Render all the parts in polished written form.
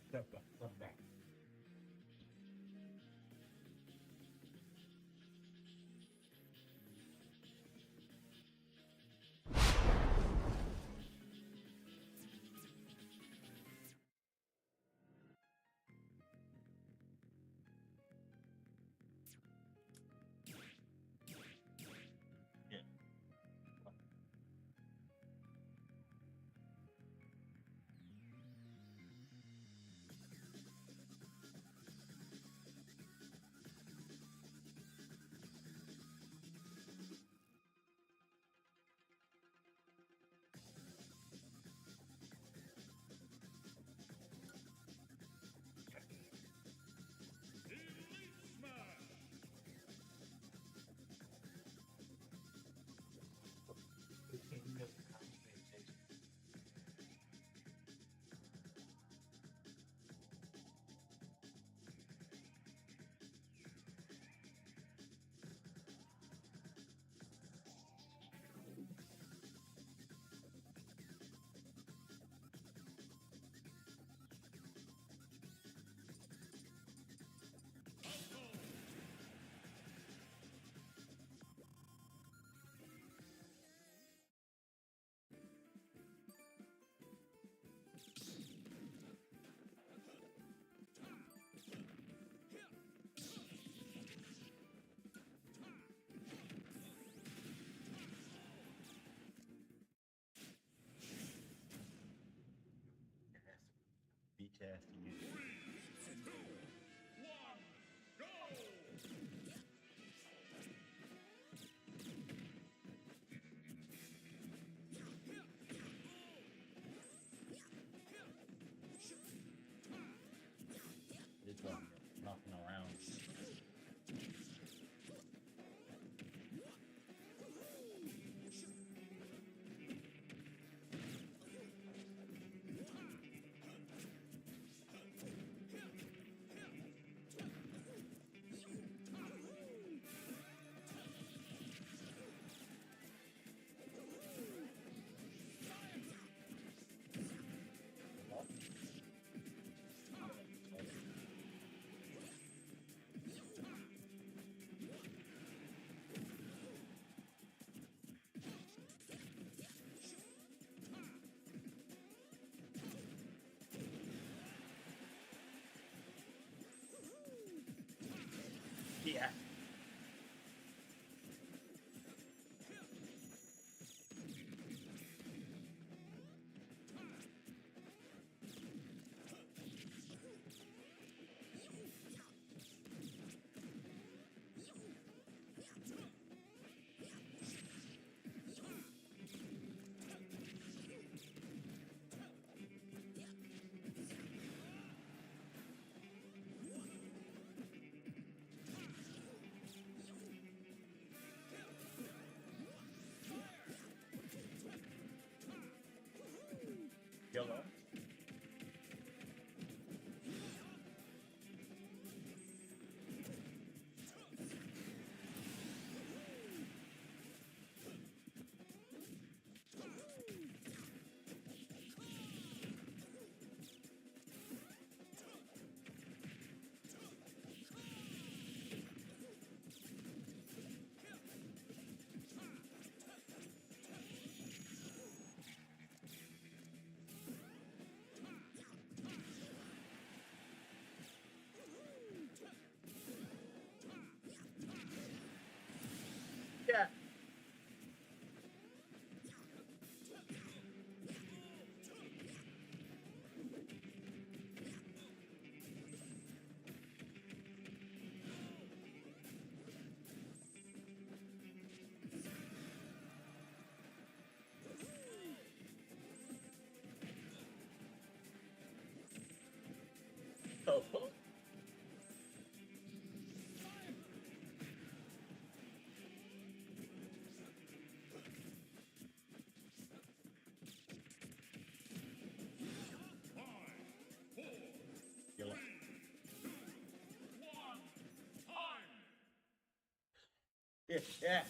Step back. Yeah. Beach ass to you. This one knocking around. Yeah. Yellow. Yeah. Oh. Yellow. Yeah. Yeah.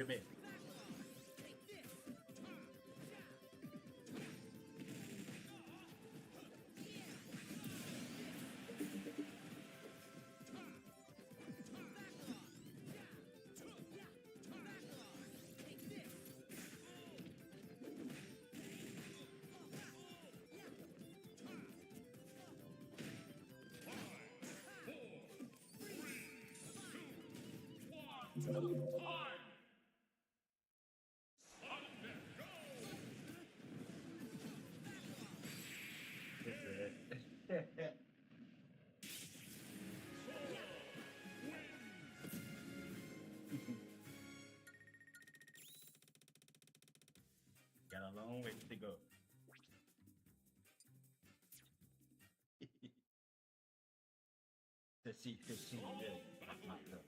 Give me. Got a long way to go. To see really popped up.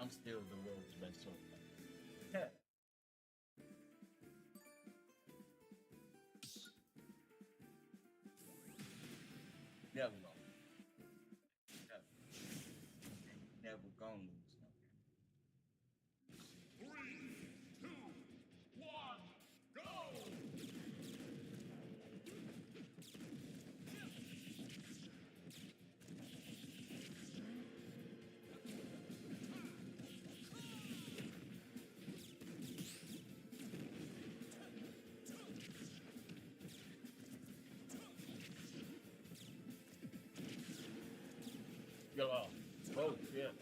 I'm still the world's best sword player. Never lost. Never gonna lose. Go off. Oh, shit.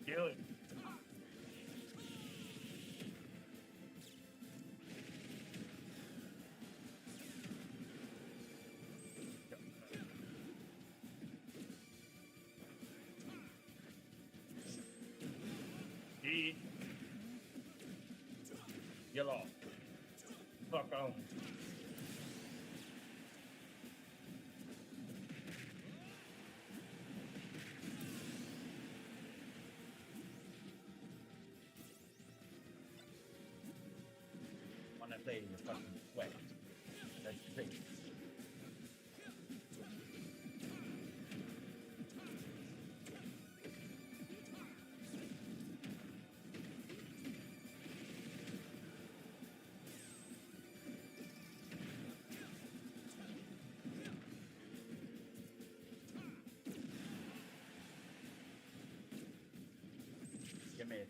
Kill it. Shii. Yellow. Fuck on. When I say you're fucking sweat, that's the thing. Give me it.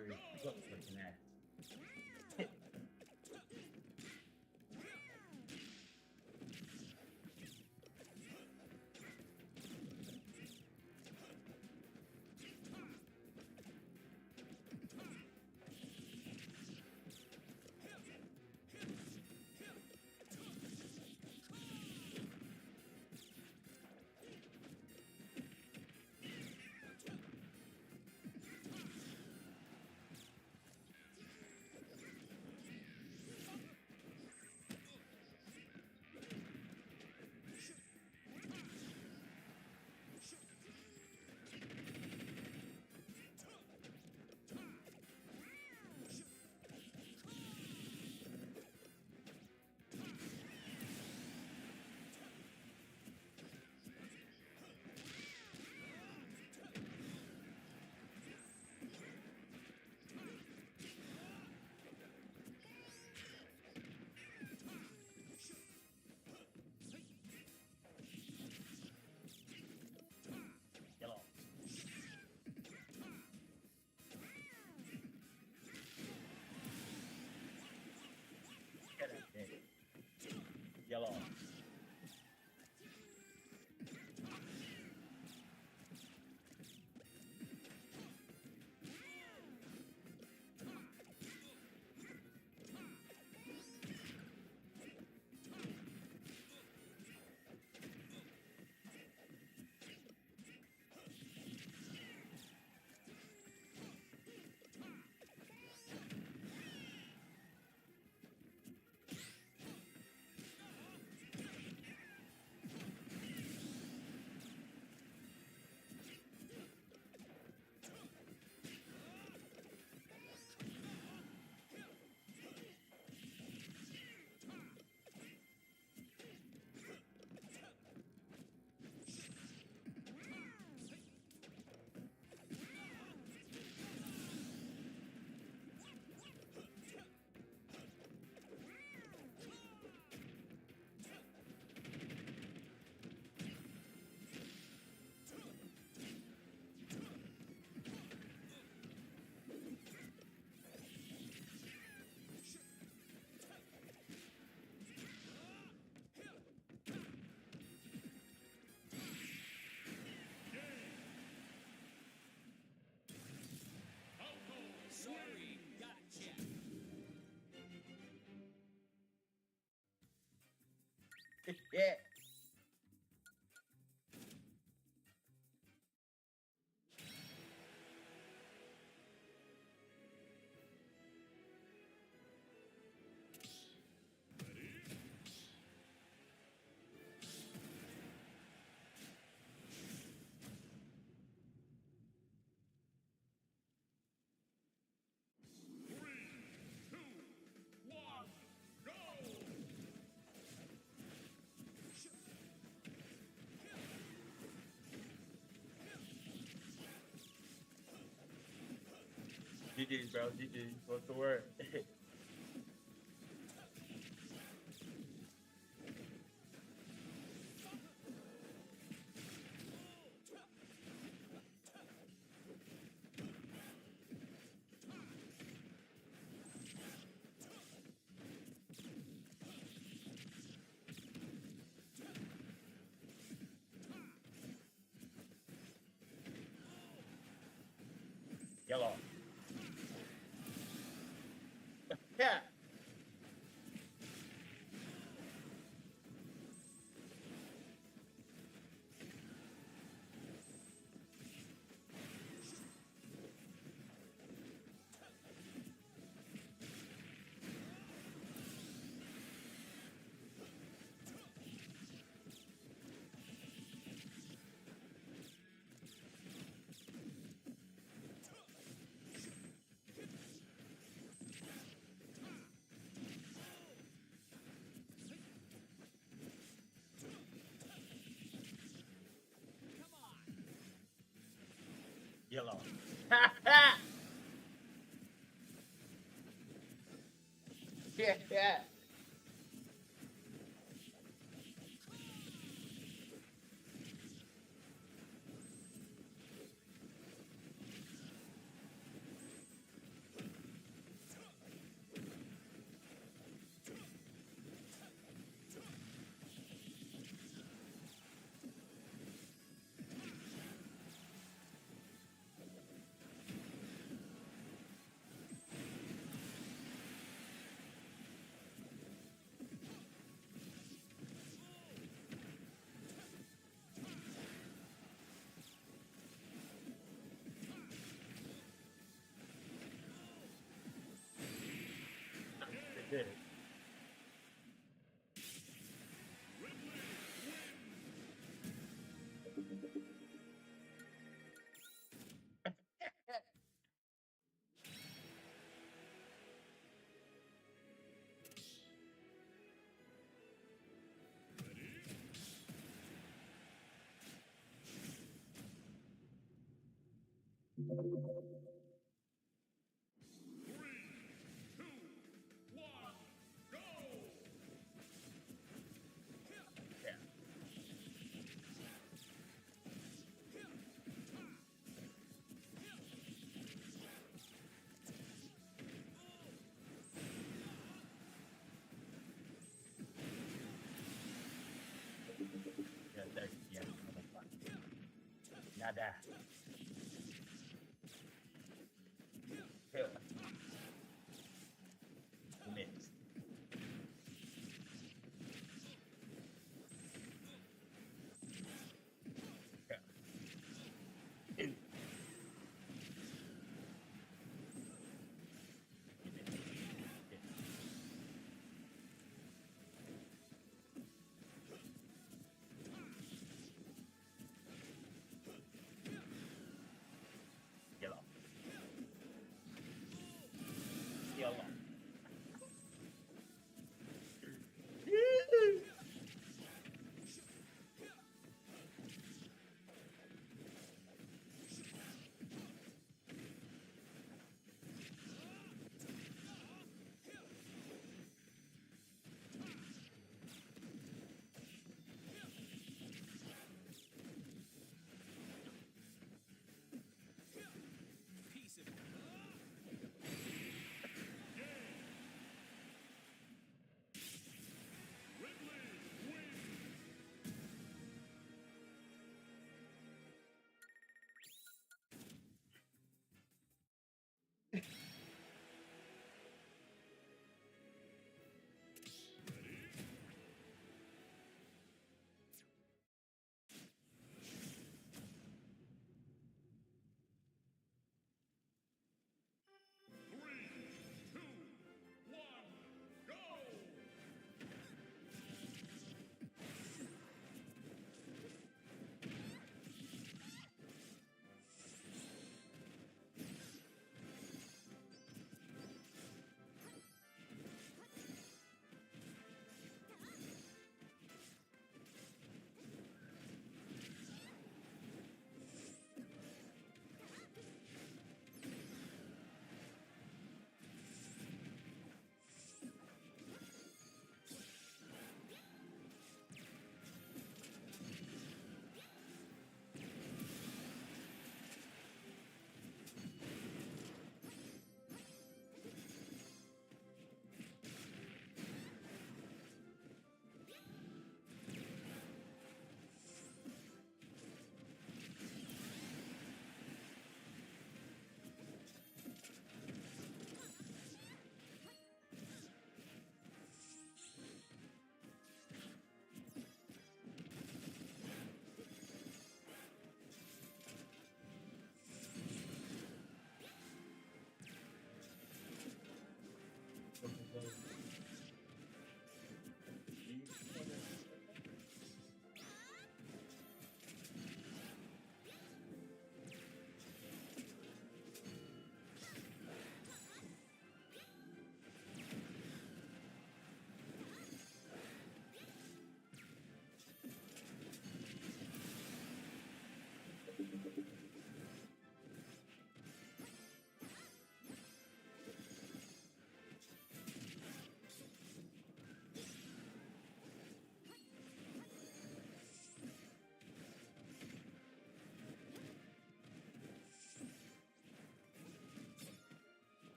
series looks looking at. Yellow. Get it. Yellow. Sorry, gotcha. Yeah. GG's, bro. GG's. What's the word? Yellow. Yeah. Yellow. Yeah, yeah. Yeah. Yeah, yeah, motherfucker. Nada.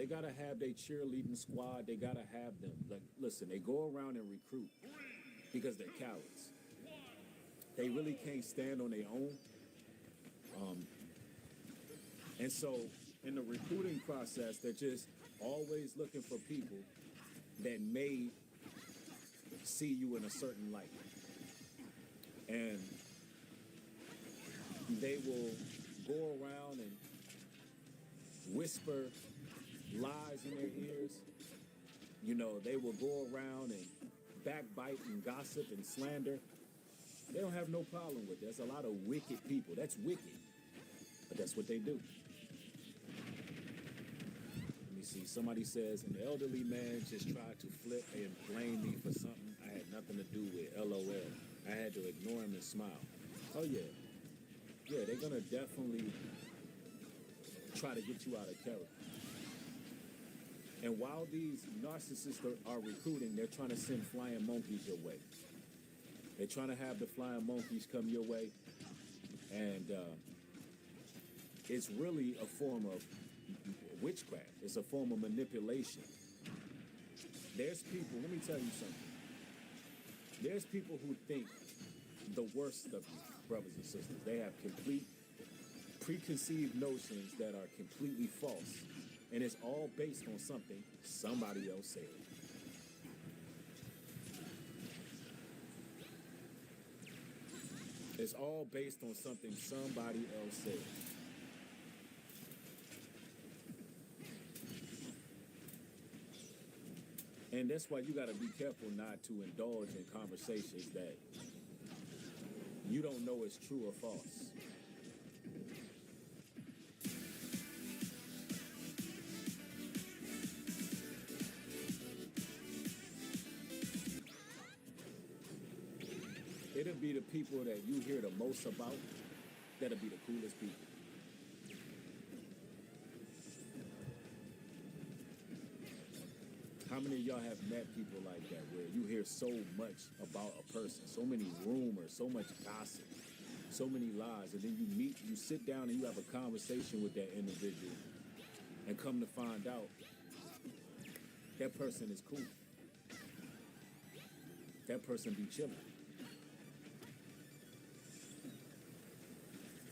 they got to have their cheerleading squad. They got to have them. Like, listen, they go around and recruit because they're cowards. They really can't stand on their own. And so in the recruiting process, they're just always looking for people that may see you in a certain light. And they will go around and whisper lies in their ears. You know, they will go around and backbite and gossip and slander. They don't have no problem with it. There's a lot of wicked people. That's wicked. But that's what they do. Let me see. Somebody says, an elderly man just tried to flip and blame me for something I had nothing to do with. LOL. I had to ignore him and smile. Oh, yeah. Yeah, they're going to definitely try to get you out of character. And while these narcissists are recruiting, they're trying to send flying monkeys your way. They're trying to have the flying monkeys come your way. And it's really a form of witchcraft. It's a form of manipulation. There's people, let me tell you something. There's people who think the worst of you, brothers and sisters. They have complete preconceived notions that are completely false. And it's all based on something somebody else said. It's all based on something somebody else said. And that's why you got to be careful not to indulge in conversations that you don't know is true or false. It'll be the people that you hear the most about that'll be the coolest people. How many of y'all have met people like that where you hear so much about a person, so many rumors, so much gossip, so many lies, and then you sit down and you have a conversation with that individual and come to find out that person is cool. That person be chilling.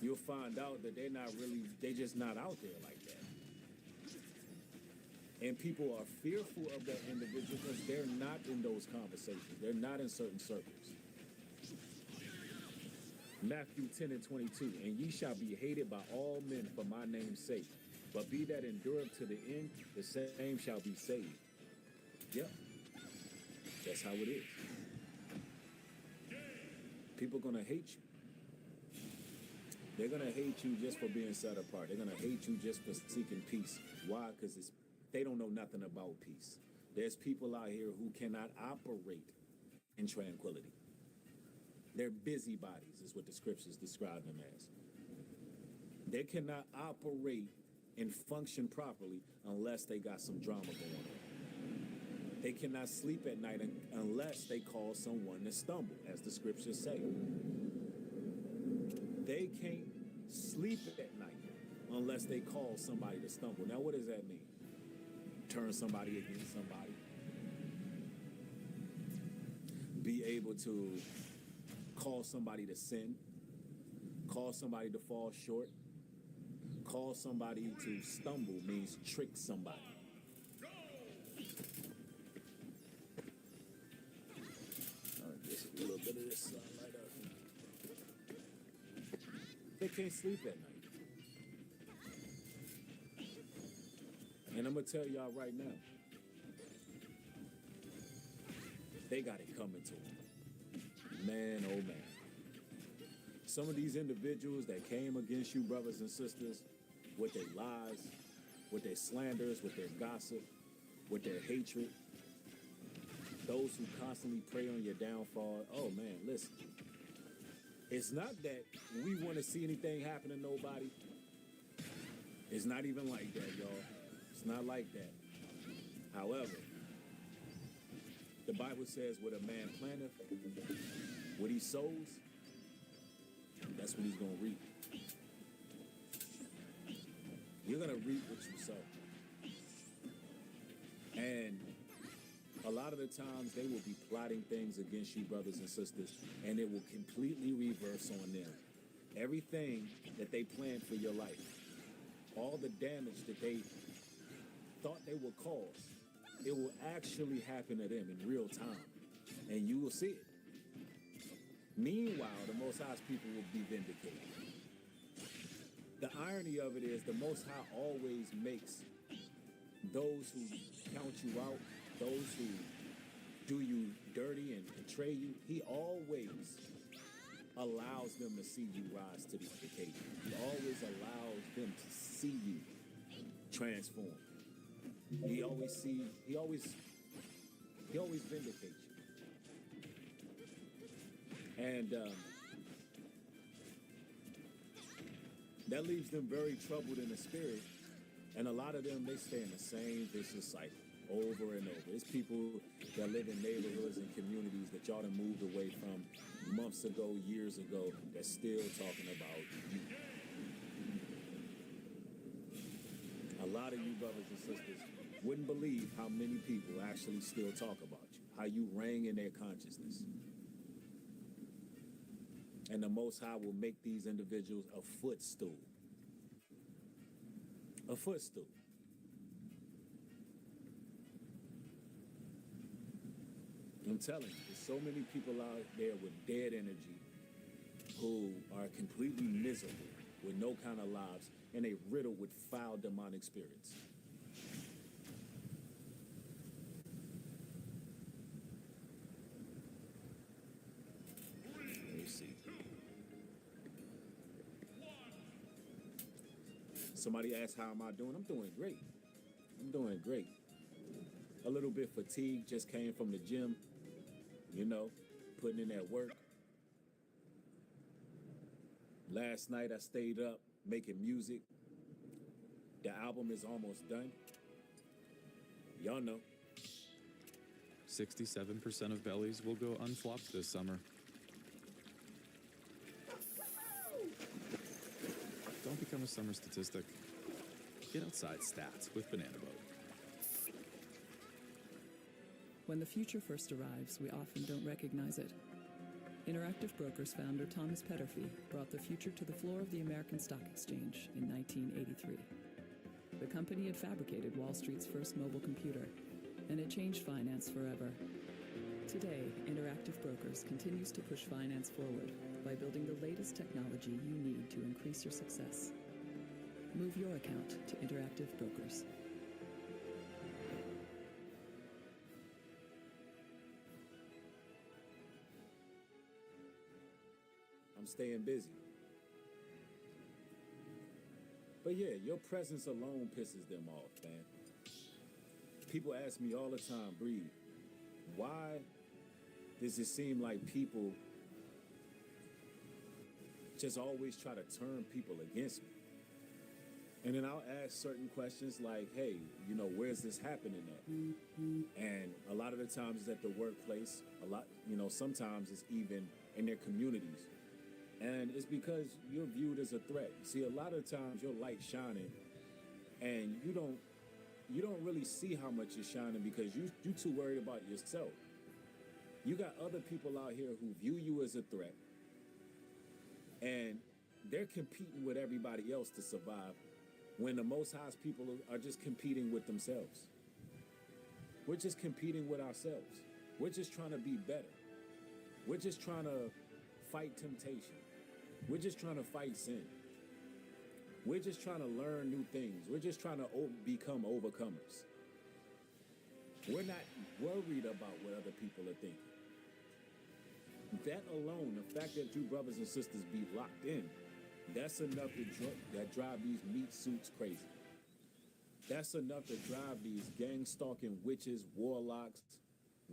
You'll find out that they're just not out there like that. And people are fearful of that individual because they're not in those conversations. They're not in certain circles. Matthew 10 and 22, and ye shall be hated by all men for my name's sake. But be that endureth to the end, the same shall be saved. Yep. That's how it is. People are going to hate you. They're going to hate you just for being set apart. They're going to hate you just for seeking peace. Why? Because they don't know nothing about peace. There's people out here who cannot operate in tranquility. They're busybodies, is what the scriptures describe them as. They cannot operate and function properly unless they got some drama going on. They cannot sleep at night unless they cause someone to stumble, as the scriptures say. They can't sleep at night unless they cause somebody to stumble. Now, what does that mean? Turn somebody against somebody. Be able to cause somebody to sin. Cause somebody to fall short. Cause somebody to stumble means trick somebody. Just a little bit of this sunlight out here. They can't sleep at night. And I'm going to tell y'all right now, they got it coming to them. Man, oh man. Some of these individuals that came against you, brothers and sisters, with their lies, with their slanders, with their gossip, with their hatred, those who constantly prey on your downfall, oh man, listen. It's not that we want to see anything happen to nobody. It's not even like that, y'all. It's not like that. However, the Bible says what a man planteth, what he sows, that's what he's going to reap. You're going to reap what you sow. And a lot of the times they will be plotting things against you, brothers and sisters, and it will completely reverse on them. Everything that they planned for your life, all the damage that they thought they would cause, it will actually happen to them in real time, and you will see it. Meanwhile, the Most High's people will be vindicated. The irony of it is the Most High always makes those who count you out, those who do you dirty and betray you, he always allows them to see you rise to the occasion. He always allows them to see you transform. He always vindicates you. And that leaves them very troubled in the spirit. And a lot of them, they stay in the same vicious cycle over and over. It's people that live in neighborhoods and communities that y'all done moved away from months ago, years ago, that's still talking about you. A lot of you brothers and sisters wouldn't believe how many people actually still talk about you, how you reign in their consciousness. And the Most High will make these individuals a footstool. A footstool. I'm telling you, there's so many people out there with dead energy who are completely miserable with no kind of lives, and they riddled with foul demonic spirits. Let me see. Somebody asked, how am I doing? I'm doing great. I'm doing great. A little bit fatigued, just came from the gym, you know, putting in that work. Last night I stayed up making music. The album is almost done. Y'all know. 67% of bellies will go unflopped this summer. Don't become a summer statistic. Get outside stats with Banana Boat. When the future first arrives, we often don't recognize it. Interactive Brokers founder Thomas Petterfy brought the future to the floor of the American Stock Exchange in 1983. The company had fabricated Wall Street's first mobile computer, and it changed finance forever. Today, Interactive Brokers continues to push finance forward by building the latest technology you need to increase your success. Move your account to Interactive Brokers. I'm staying busy. But yeah, your presence alone pisses them off, man. People ask me all the time, Breed, why does it seem like people just always try to turn people against me? And then I'll ask certain questions like, hey, you know, where's this happening at? And a lot of the times it's at the workplace. Sometimes it's even in their communities. And it's because you're viewed as a threat. See, a lot of times your light's shining and you don't really see how much you're shining because you're too worried about yourself. You got other people out here who view you as a threat, and they're competing with everybody else to survive when the Most High's people are just competing with themselves. We're just competing with ourselves. We're just trying to be better. We're just trying to fight temptation. We're just trying to fight sin. We're just trying to learn new things. We're just trying to become overcomers. We're not worried about what other people are thinking. That alone, the fact that you brothers and sisters be locked in, that's enough to drive these meat suits crazy. That's enough to drive these gang-stalking witches, warlocks,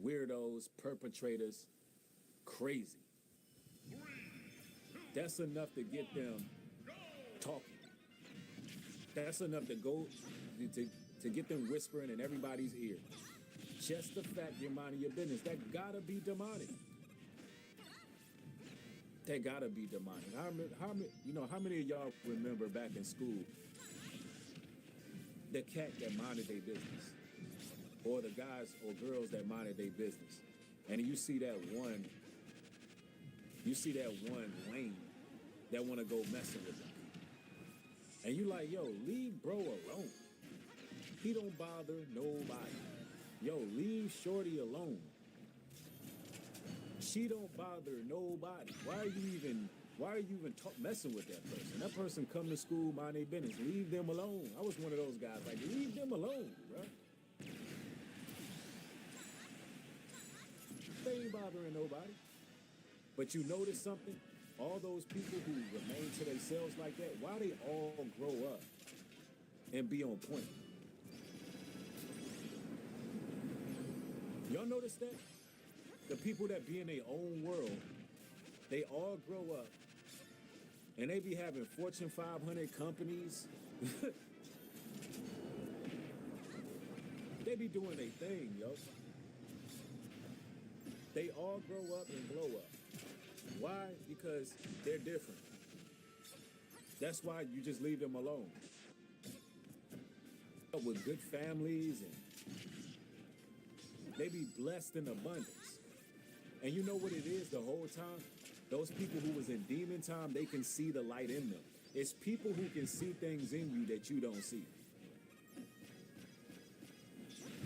weirdos, perpetrators crazy. That's enough to get them talking. That's enough to go to get them whispering in everybody's ear. Just the fact you're minding your business, that gotta be demonic. That gotta be demonic. How many of y'all remember back in school the cat that minded their business? or the guys or girls that minded their business. And you see that one lame that want to go messing with them. And you like, yo, leave bro alone. He don't bother nobody. Yo, leave shorty alone. She don't bother nobody. Why are you even messing with that person? That person come to school, mind their business. Leave them alone. I was one of those guys, like, leave them alone, bro. They ain't bothering nobody. But you notice something? All those people who remain to themselves like that, why they all grow up and be on point? Y'all notice that? The people that be in their own world, they all grow up and they be having Fortune 500 companies. They be doing their thing, yo. They all grow up and blow up. Why? Because they're different. That's why you just leave them alone. With good families, and they be blessed in abundance. And you know what it is the whole time? Those people who was in demon time, they can see the light in them. It's people who can see things in you that you don't see.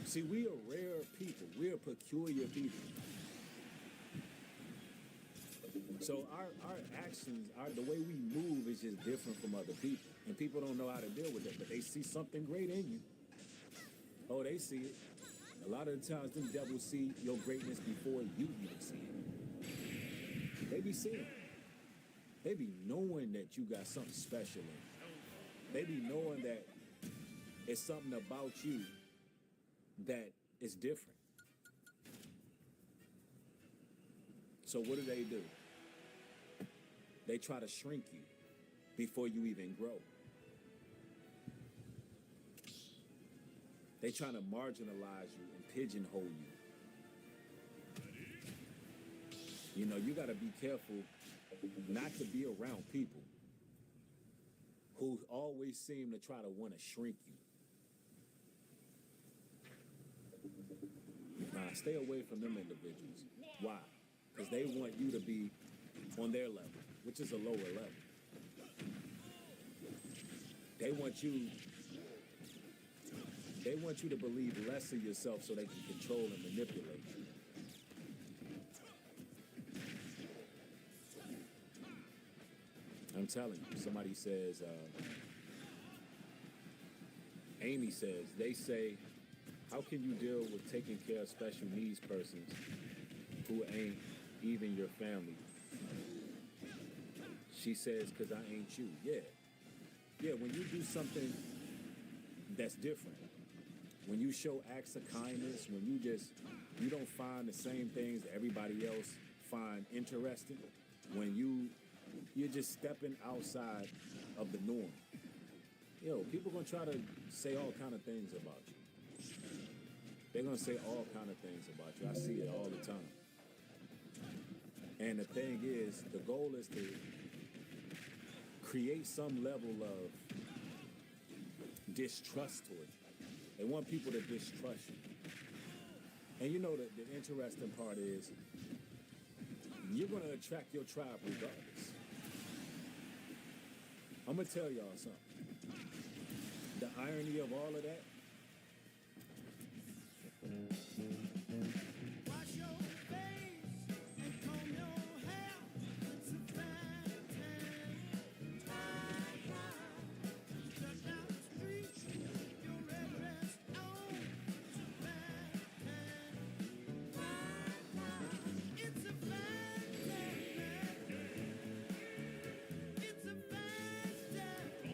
See, we are rare people. We are peculiar people. So our actions, the way we move is just different from other people. And people don't know how to deal with it, but they see something great in you. Oh, they see it. A lot of the times, them devils see your greatness before you even see it. They be seeing it. They be knowing that you got something special in you. They be knowing that it's something about you that is different. So what do? They try to shrink you before you even grow. They try to marginalize you and pigeonhole you. You know, you got to be careful not to be around people who always seem to try to want to shrink you. Stay away from them individuals. Why? Because they want you to be on their level, which is a lower level. They want you to believe less of yourself so they can control and manipulate you. I'm telling you, somebody says, Amy says, they say, how can you deal with taking care of special needs persons who ain't even your family? She says, because I ain't you. Yeah, when you do something that's different, when you show acts of kindness, when you don't find the same things that everybody else find interesting, when you're just stepping outside of the norm. Yo, people gonna try to say all kind of things about you. They're gonna say all kind of things about you. I see it all the time. And the thing is, the goal is to create some level of distrust toward you. They want people to distrust you. And you know the interesting part is, you're going to attract your tribe regardless. I'm going to tell y'all something. The irony of all of that, wash your face and comb your hair. It's a fine time. Just down the street, your red dress on. It's a fine time. It's a fine time. It's a fine time.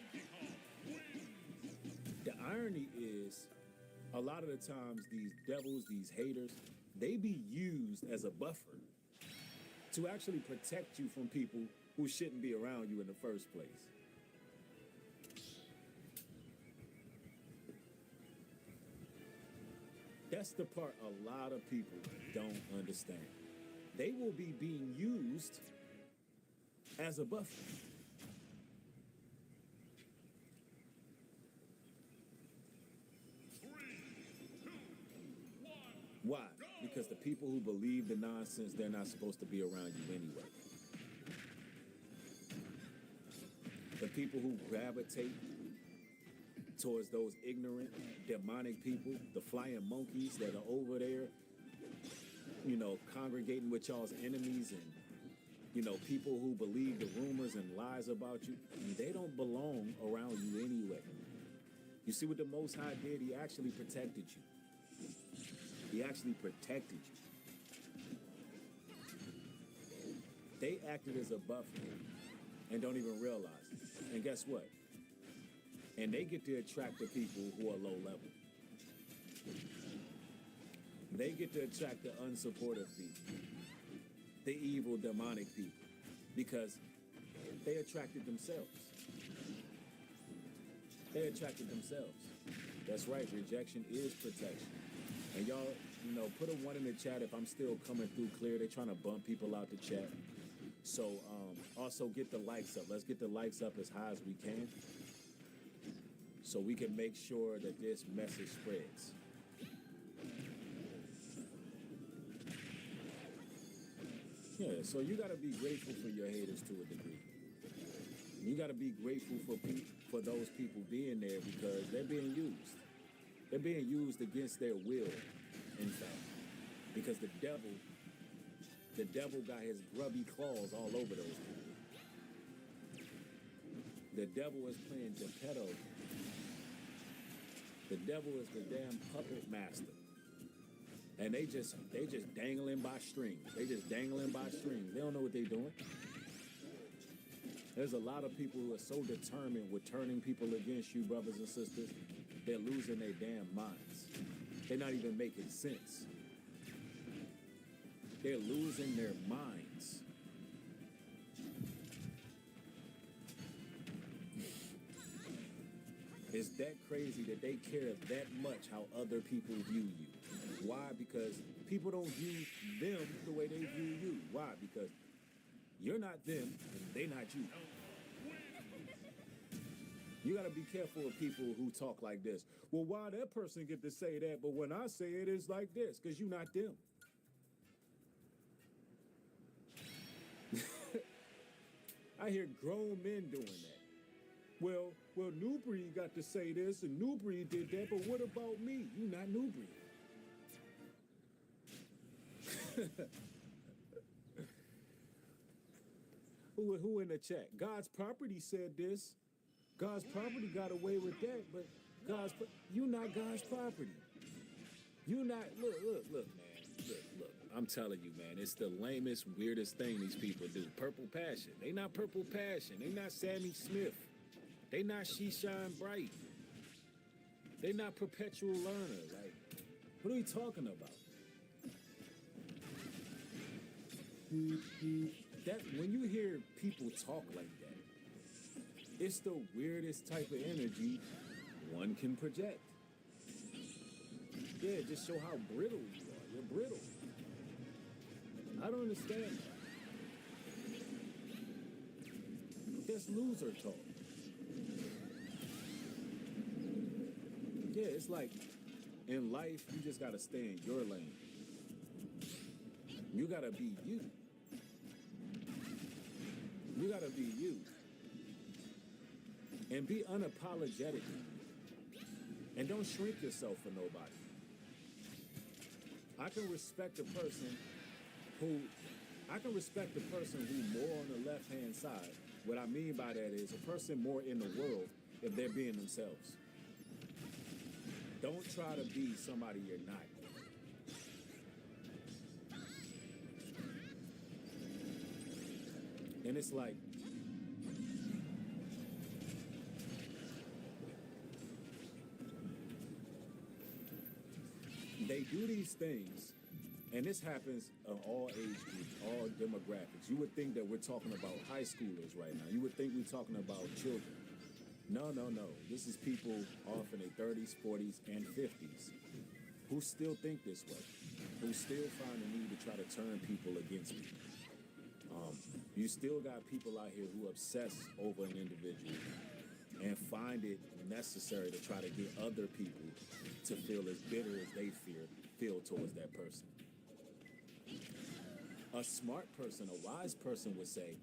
the irony is, a lot of the times these devils, these haters, they be used as a buffer to actually protect you from people who shouldn't be around you in the first place. That's the part a lot of people don't understand. They will be being used as a buffer. Why? Because the people who believe the nonsense, they're not supposed to be around you anyway. The people who gravitate towards those ignorant, demonic people, the flying monkeys that are over there, you know, congregating with y'all's enemies, and, you know, people who believe the rumors and lies about you, they don't belong around you anyway. You see what the Most High did? He actually protected you. He actually protected you. They acted as a buffer and don't even realize it. And guess what? And they get to attract the people who are low level. They get to attract the unsupportive people, the evil, demonic people, because they attracted themselves. They attracted themselves. That's right, rejection is protection. And y'all, you know, put a 1 in the chat if I'm still coming through clear. They're trying to bump people out the chat. So also get the likes up. Let's get the likes up as high as we can, so we can make sure that this message spreads. Yeah, so you got to be grateful for your haters to a degree. You got to be grateful for those people being there, because they're being used. They're being used against their will, in fact, because the devil got his grubby claws all over those people. The devil is playing Geppetto. The devil is the damn puppet master. And they just dangling by strings. They just dangling by strings. They don't know what they're doing. There's a lot of people who are so determined with turning people against you, brothers and sisters, they're losing their damn minds. They're not even making sense. They're losing their minds. It's that crazy that they care that much how other people view you. Why? Because people don't view them the way they view you. Why? Because you're not them and they're not you. You got to be careful of people who talk like this. Well, why that person get to say that, but when I say it, it's like this? Because you're not them. I hear grown men doing that. Well, New Breed got to say this, and New Breed did that, but what about me? You not New Breed. Who in the chat? God's property said this. God's property got away with that, but you not God's property. You not, look, man. Look. I'm telling you, man, it's the lamest, weirdest thing these people do. Purple Passion. They not Purple Passion. They not Sammy Smith. They not She Shine Bright. They not Perpetual Learner. Like, what are we talking about? That when you hear people talk like that, it's the weirdest type of energy one can project. Yeah, just show how brittle you are. You're brittle. I don't understand that. That's loser talk. Yeah, it's like in life, you just gotta stay in your lane. You gotta be you. You gotta be you. And be unapologetic. And don't shrink yourself for nobody. I can respect a person who more on the left-hand side. What I mean by that is a person more in the world if they're being themselves. Don't try to be somebody you're not. And it's like, they do these things, and this happens of all age groups, all demographics. You would think that we're talking about high schoolers right now. You would think we're talking about children. No. This is people off in their 30s, 40s, and 50s who still think this way, who still find the need to try to turn people against me. You still got people out here who obsess over an individual and find it necessary to try to get other people to feel as bitter as they feel towards that person. A smart person, a wise person would say,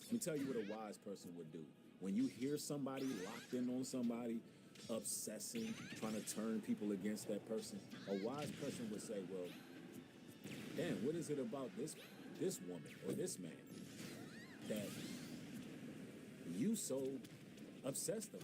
let me tell you what a wise person would do. When you hear somebody locked in on somebody, obsessing, trying to turn people against that person, a wise person would say, well, damn, what is it about this woman or this man that you so obsessed about?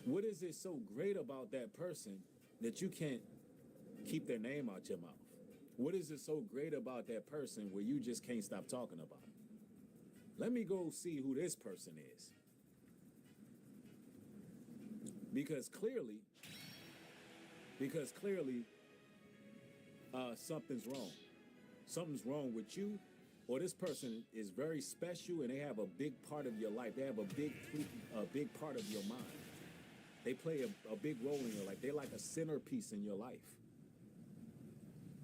What is it so great about that person that you can't keep their name out your mouth? What is it so great about that person where you just can't stop talking about it? Let me go see who this person is. Because clearly, something's wrong. Something's wrong with you, or this person is very special and they have a big part of your life. They have a big part of your mind. They play a big role in your life. They're like a centerpiece in your life.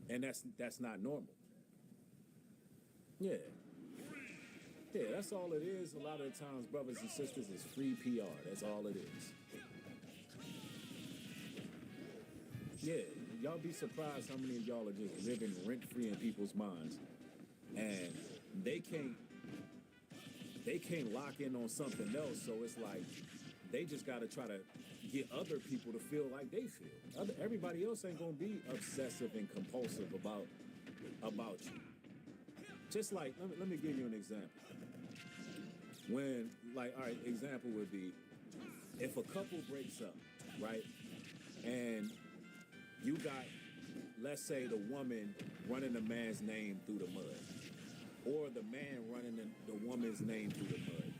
And that's not normal. Yeah. Yeah, that's all it is. A lot of the times, brothers and sisters, is free PR. That's all it is. Yeah, y'all be surprised how many of y'all are just living rent-free in people's minds. And they can't lock in on something else, so it's like they just got to try to get other people to feel like they feel. Everybody else ain't gonna be obsessive and compulsive about you. Just like, let me give you an example. When, like, all right, example would be if a couple breaks up, right, and you got, let's say, the woman running the man's name through the mud, or the man running the woman's name through the mud.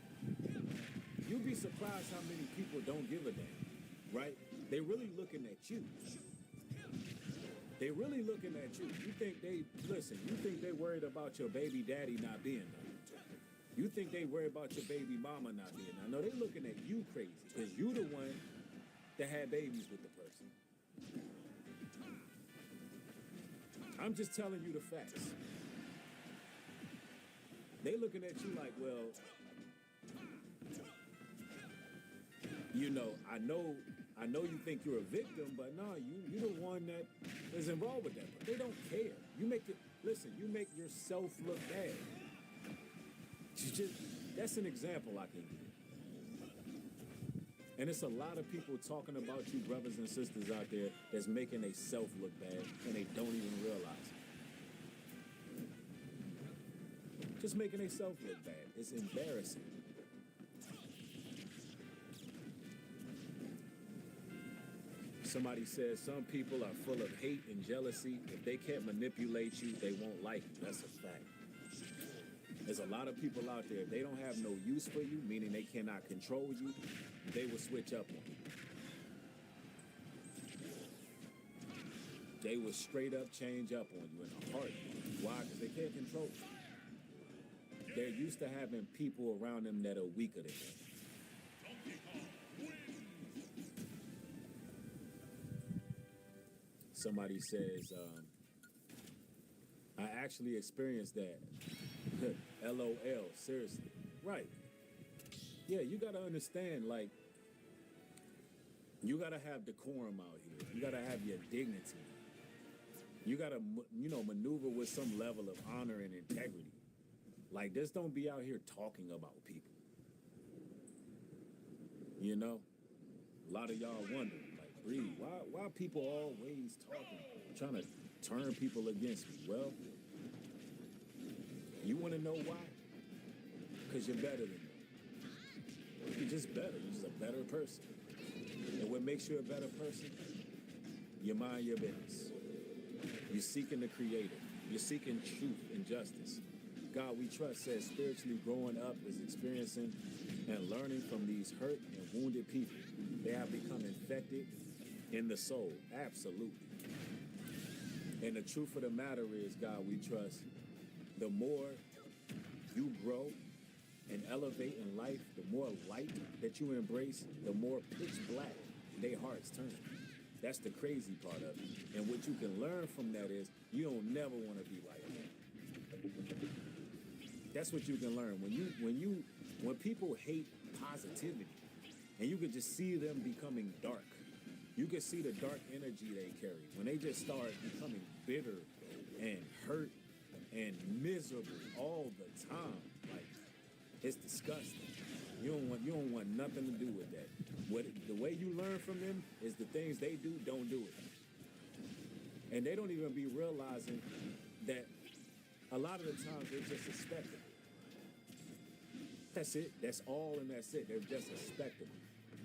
You'd be surprised how many people don't give a damn, right? They really looking at you. They really looking at you. You think they worried about your baby daddy not being there. You think they worried about your baby mama not being there. No, they looking at you crazy because you the one that had babies with the person. I'm just telling you the facts. They looking at you like, well, you know, I know you think you're a victim, but no, you the one that is involved with that. But they don't care. You make yourself look bad. That's an example I can give. And it's a lot of people talking about you brothers and sisters out there that's making they self look bad and they don't even realize it. Just making they self look bad. It's embarrassing. Somebody says some people are full of hate and jealousy. If they can't manipulate you, they won't like you. That's a fact. There's a lot of people out there, if they don't have no use for you, meaning they cannot control you, they will switch up on you. They will straight up change up on you in a heartbeat. Why? Because they can't control you. They're used to having people around them that are weaker than them. Somebody says, I actually experienced that. LOL, seriously. Right. Yeah, you got to understand, like, you got to have decorum out here. You got to have your dignity. You got to, maneuver with some level of honor and integrity. Like, just don't be out here talking about people. You know? A lot of y'all wondering, like, Bree, why people always talking, trying to turn people against me? Well, you want to know why? Because you're better than them. You're just better. You're just a better person. And what makes you a better person? You mind your business. You're seeking the Creator. You're seeking truth and justice. God We Trust says spiritually growing up is experiencing and learning from these hurt and wounded people. They have become infected in the soul. Absolutely. And the truth of the matter is, God We Trust, the more you grow and elevate in life, the more light that you embrace, the more pitch black their hearts turn. That's the crazy part of it. And what you can learn from that is you don't never want to be like that. That's what you can learn. When people hate positivity, and you can just see them becoming dark. You can see the dark energy they carry. When they just start becoming bitter and hurt and miserable all the time, like, it's disgusting. You don't want nothing to do with that. The way you learn from them is the things they do, don't do it. And they don't even be realizing that a lot of the times they're just a spectacle. That's it. That's all, and that's it. They're just a spectacle.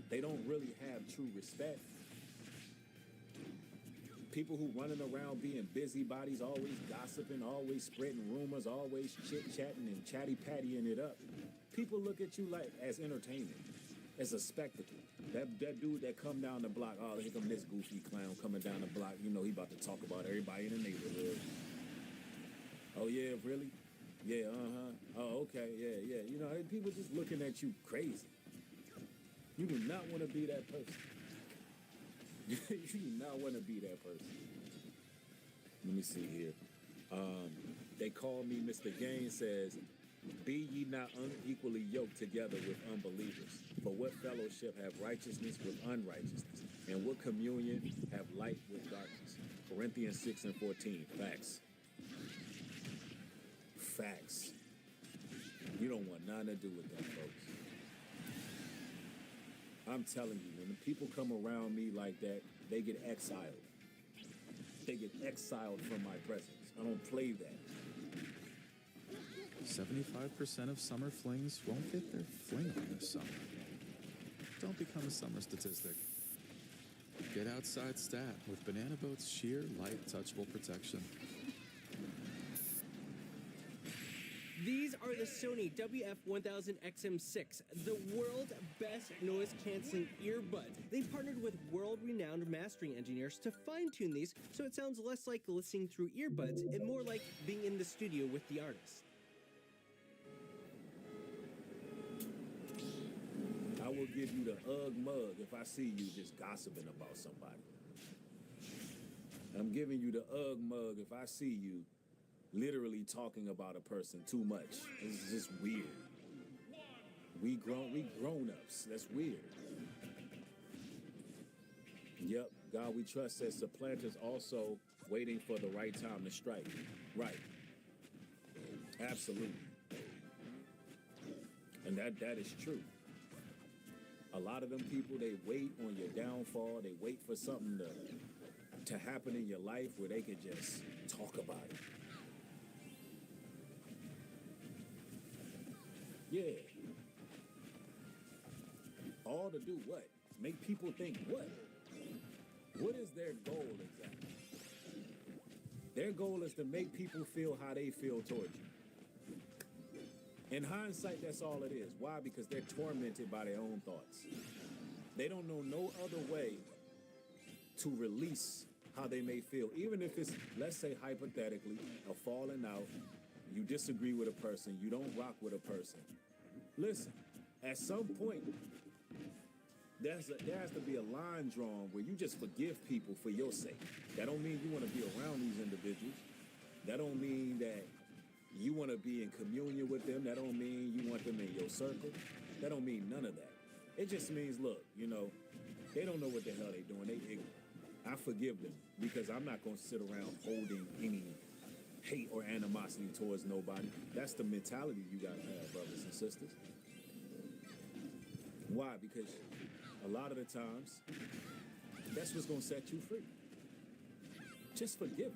They don't really have true respect. People who running around being busybodies, always gossiping, always spreading rumors, always chit-chatting and chatty-pattying it up. People look at you like as entertainment, as a spectacle. That dude that come down the block, oh, here come this goofy clown coming down the block. You know, he about to talk about everybody in the neighborhood. Oh, yeah, really? Yeah, oh, okay, yeah. You know, people just looking at you crazy. You do not want to be that person. You do not want to be that person. Let me see here. They call me Mr. Gaines says, be ye not unequally yoked together with unbelievers. For what fellowship have righteousness with unrighteousness? And what communion have light with darkness? Corinthians 6:14. Facts. Facts. You don't want nothing to do with that, folks. I'm telling you, when the people come around me like that, they get exiled. They get exiled from my presence. I don't play that. 75% of summer flings won't get their fling on this summer. Don't become a summer statistic. Get outside stat with Banana Boat's sheer light touchable protection. These are the Sony WF-1000XM6, the world's best noise-canceling earbuds. They partnered with world-renowned mastering engineers to fine-tune these so it sounds less like listening through earbuds and more like being in the studio with the artist. I will give you the Ugg mug if I see you just gossiping about somebody. I'm giving you the Ugg mug if I see you literally talking about a person too much. It's just weird. We grown-ups. That's weird. Yep, God we trust says supplanters also waiting for the right time to strike. Right. Absolutely. And that is true. A lot of them people, they wait on your downfall. They wait for something to happen in your life where they could just talk about it. Yeah. All to do what? Make people think what? What is their goal exactly? Their goal is to make people feel how they feel towards you. In hindsight, that's all it is. Why? Because they're tormented by their own thoughts. They don't know no other way to release how they may feel. Even if it's, let's say hypothetically, a falling out, you disagree with a person, you don't rock with a person. Listen, at some point, there has to be a line drawn where you just forgive people for your sake. That don't mean you want to be around these individuals. That don't mean that you want to be in communion with them. That don't mean you want them in your circle. That don't mean none of that. It just means, look, you know, they don't know what the hell they're doing. They ignorant. I forgive them because I'm not going to sit around holding any hate or animosity towards nobody. That's the mentality you got to have, brothers and sisters. Why? Because a lot of the times, that's what's going to set you free. Just forgive it.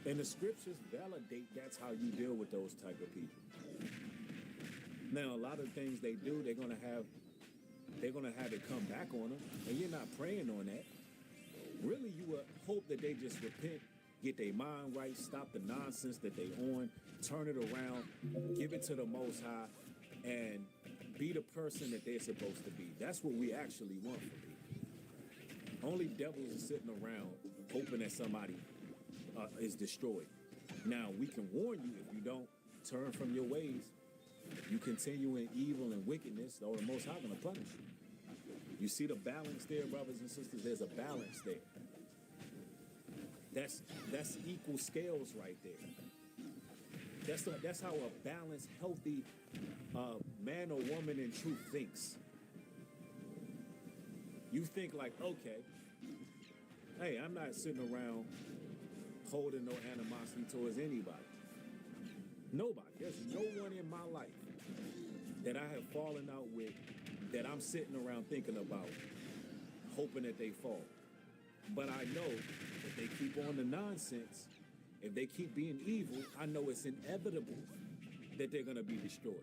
And the scriptures validate that's how you deal with those type of people. Now, a lot of things they do, they're gonna have it come back on them, and you're not praying on that. Really, you would hope that they just repent, get their mind right, stop the nonsense that they on, turn it around, give it to the Most High, and be the person that they're supposed to be. That's what we actually want from people. Only devils are sitting around hoping that somebody is destroyed. Now, we can warn you if you don't turn from your ways, you continue in evil and wickedness, or the Most High going to punish you. You see the balance there, brothers and sisters? There's a balance there. That's equal scales right there. That's how a balanced, healthy man or woman in truth thinks. You think like, okay, hey, I'm not sitting around holding no animosity towards anybody. Nobody. There's no one in my life that I have fallen out with that I'm sitting around thinking about, hoping that they fall. But I know if they keep on the nonsense, if they keep being evil, I know it's inevitable that they're going to be destroyed.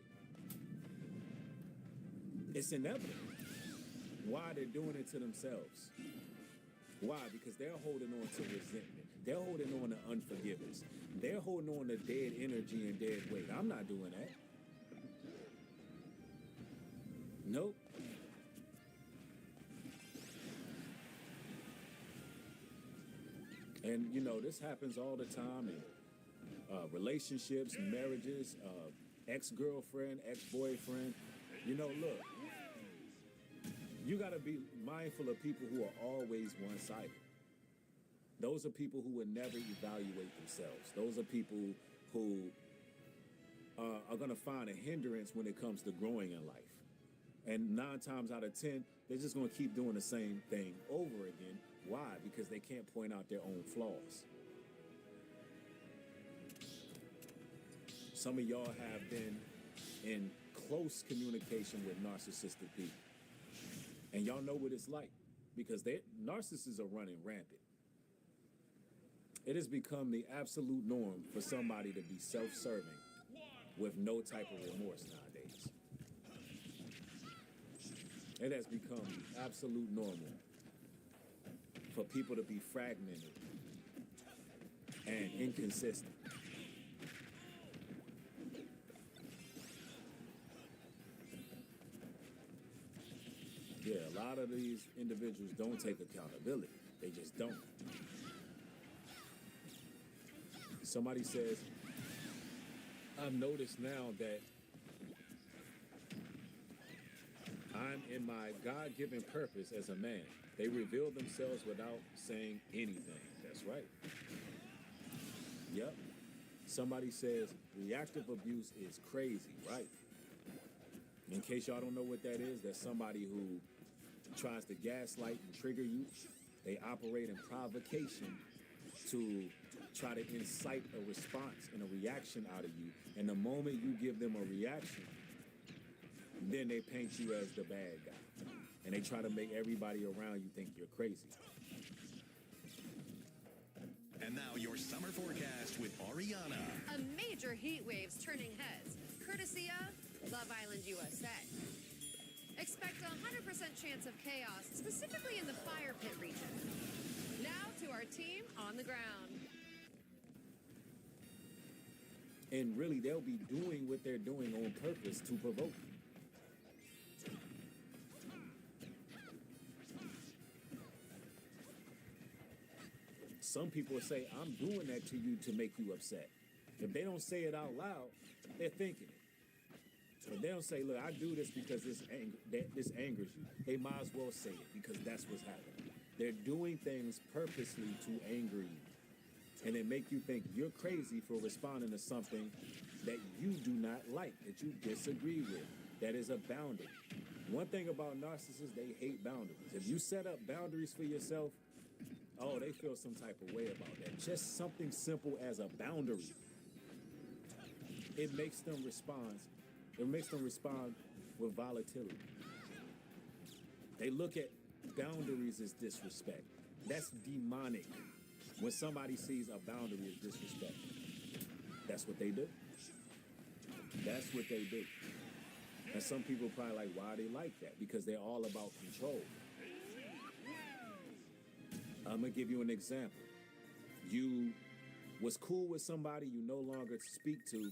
It's inevitable. Why they're doing it to themselves? Why? Because they're holding on to resentment. They're holding on to unforgiveness. They're holding on to dead energy and dead weight. I'm not doing that. Nope. And, you know, this happens all the time in relationships, marriages, ex-girlfriend, ex-boyfriend. You know, look, you got to be mindful of people who are always one-sided. Those are people who would never evaluate themselves. Those are people who are going to find a hindrance when it comes to growing in life. And 9 times out of 10, they're just going to keep doing the same thing over again. Why? Because they can't point out their own flaws. Some of y'all have been in close communication with narcissistic people. And y'all know what it's like because narcissists are running rampant. It has become the absolute norm for somebody to be self-serving with no type of remorse nowadays. It has become the absolute normal for people to be fragmented and inconsistent. Yeah, a lot of these individuals don't take accountability. They just don't. Somebody says, I've noticed now that I'm in my God-given purpose as a man. They reveal themselves without saying anything. That's right. Yep. Somebody says reactive abuse is crazy, right? In case y'all don't know what that is, that's somebody who tries to gaslight and trigger you. They operate in provocation to try to incite a response and a reaction out of you. And the moment you give them a reaction, then they paint you as the bad guy. And they try to make everybody around you think you're crazy. And now your summer forecast with Ariana. A major heat wave's turning heads, courtesy of Love Island USA. Expect a 100% chance of chaos, specifically in the fire pit region. Now to our team on the ground. And really, they'll be doing what they're doing on purpose to provoke you. Some people will say, I'm doing that to you to make you upset. If they don't say it out loud, they're thinking it. If they don't say, look, I do this because this angers you, they might as well say it because that's what's happening. They're doing things purposely to anger you. And they make you think you're crazy for responding to something that you do not like, that you disagree with. That is a boundary. One thing about narcissists, they hate boundaries. If you set up boundaries for yourself, oh, they feel some type of way about that. Just something simple as a boundary. It makes them respond. It makes them respond with volatility. They look at boundaries as disrespect. That's demonic. When somebody sees a boundary as disrespect, that's what they do. That's what they do. And some people are probably like, why they like that? Because they're all about control. I'm going to give you an example. You was cool with somebody you no longer speak to,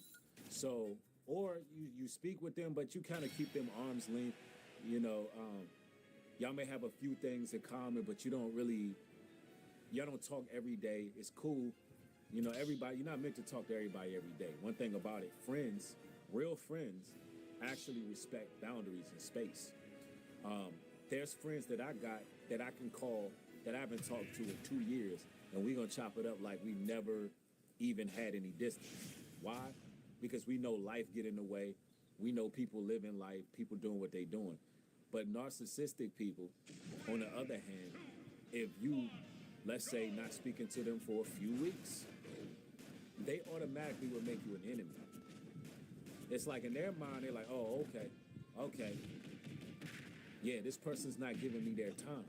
so, or you speak with them, but you kind of keep them arm's length. You know, y'all may have a few things in common, but y'all don't talk every day. It's cool. You know, everybody, you're not meant to talk to everybody every day. One thing about it, friends, real friends, actually respect boundaries and space. There's friends that I got that I can call that I haven't talked to in 2 years, and we're gonna chop it up like we never even had any distance. Why? Because we know life get in the way. We know people living life, people doing what they doing. But narcissistic people, on the other hand, if you, let's say, not speaking to them for a few weeks, they automatically will make you an enemy. It's like in their mind, they're like, oh, okay. Yeah, this person's not giving me their time.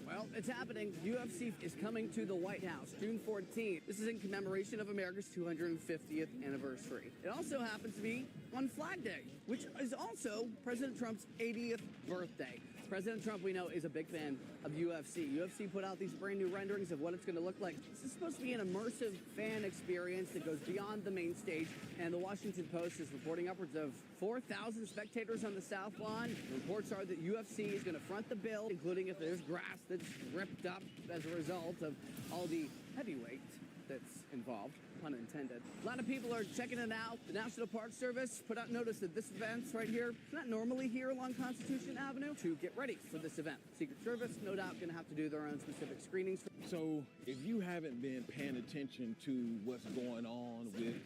Well, it's happening. UFC is coming to the White House June 14th. This is in commemoration of America's 250th anniversary. It also happens to be on Flag Day, which is also President Trump's 80th birthday. President Trump, we know, is a big fan of UFC. UFC put out these brand new renderings of what it's going to look like. This is supposed to be an immersive fan experience that goes beyond the main stage, and the Washington Post is reporting upwards of 4,000 spectators on the South Lawn. The reports are that UFC is going to front the bill, including if there's grass that's ripped up as a result of all the heavyweight that's involved, pun intended. A lot of people are checking it out. The National Park Service put out notice that this event's right here. It's not normally here along Constitution Avenue to get ready for this event. Secret Service, no doubt, going to have to do their own specific screenings. So if you haven't been paying attention to what's going on with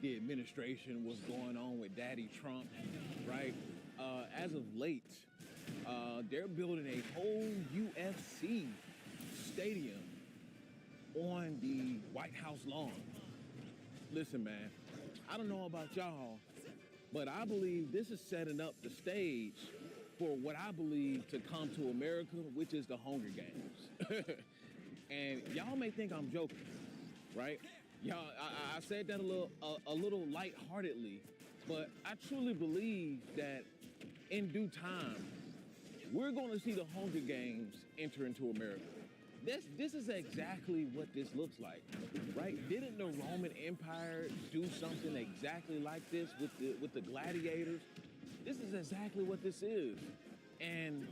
the administration, what's going on with Daddy Trump, right? As of late, they're building a whole UFC stadium on the White House lawn. Listen, man, I don't know about y'all, but I believe this is setting up the stage for what I believe to come to America, which is the Hunger Games. And y'all may think I'm joking, right? Y'all, I said that a little lightheartedly, but I truly believe that in due time, we're going to see the Hunger Games enter into America. This is exactly what this looks like, right? Didn't the Roman Empire do something exactly like this with the gladiators? This is exactly what this is. And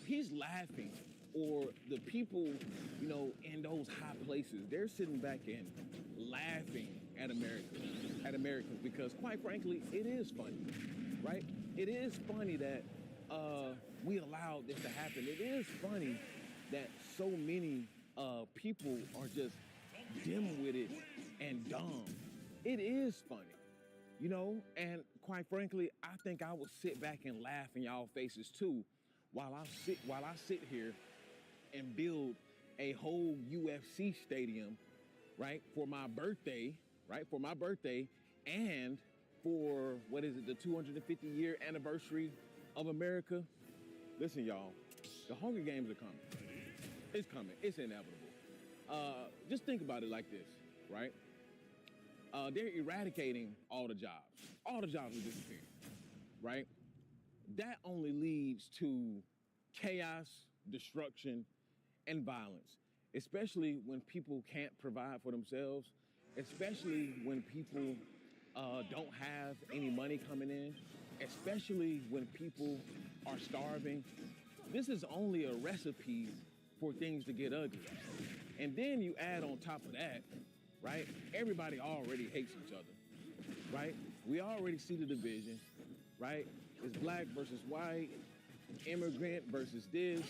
he's laughing, or the people, you know, in those high places, they're sitting back and laughing at Americans, because quite frankly, it is funny, right? It is funny that we allowed this to happen. It is funny that so many people are just dim-witted and dumb. It is funny, you know? And quite frankly, I think I would sit back and laugh in y'all faces too, while I sit here and build a whole UFC stadium, right, for my birthday, and for, what is it, the 250-year anniversary of America. Listen, y'all, the Hunger Games are coming. It's coming. It's inevitable. Just think about it like this, right? They're eradicating all the jobs. All the jobs are disappearing, right? That only leads to chaos, destruction, and violence, especially when people can't provide for themselves, especially when people don't have any money coming in, especially when people are starving. This is only a recipe for things to get ugly. And then you add on top of that, right? Everybody already hates each other, right? We already see the division, right? It's black versus white, immigrant versus this,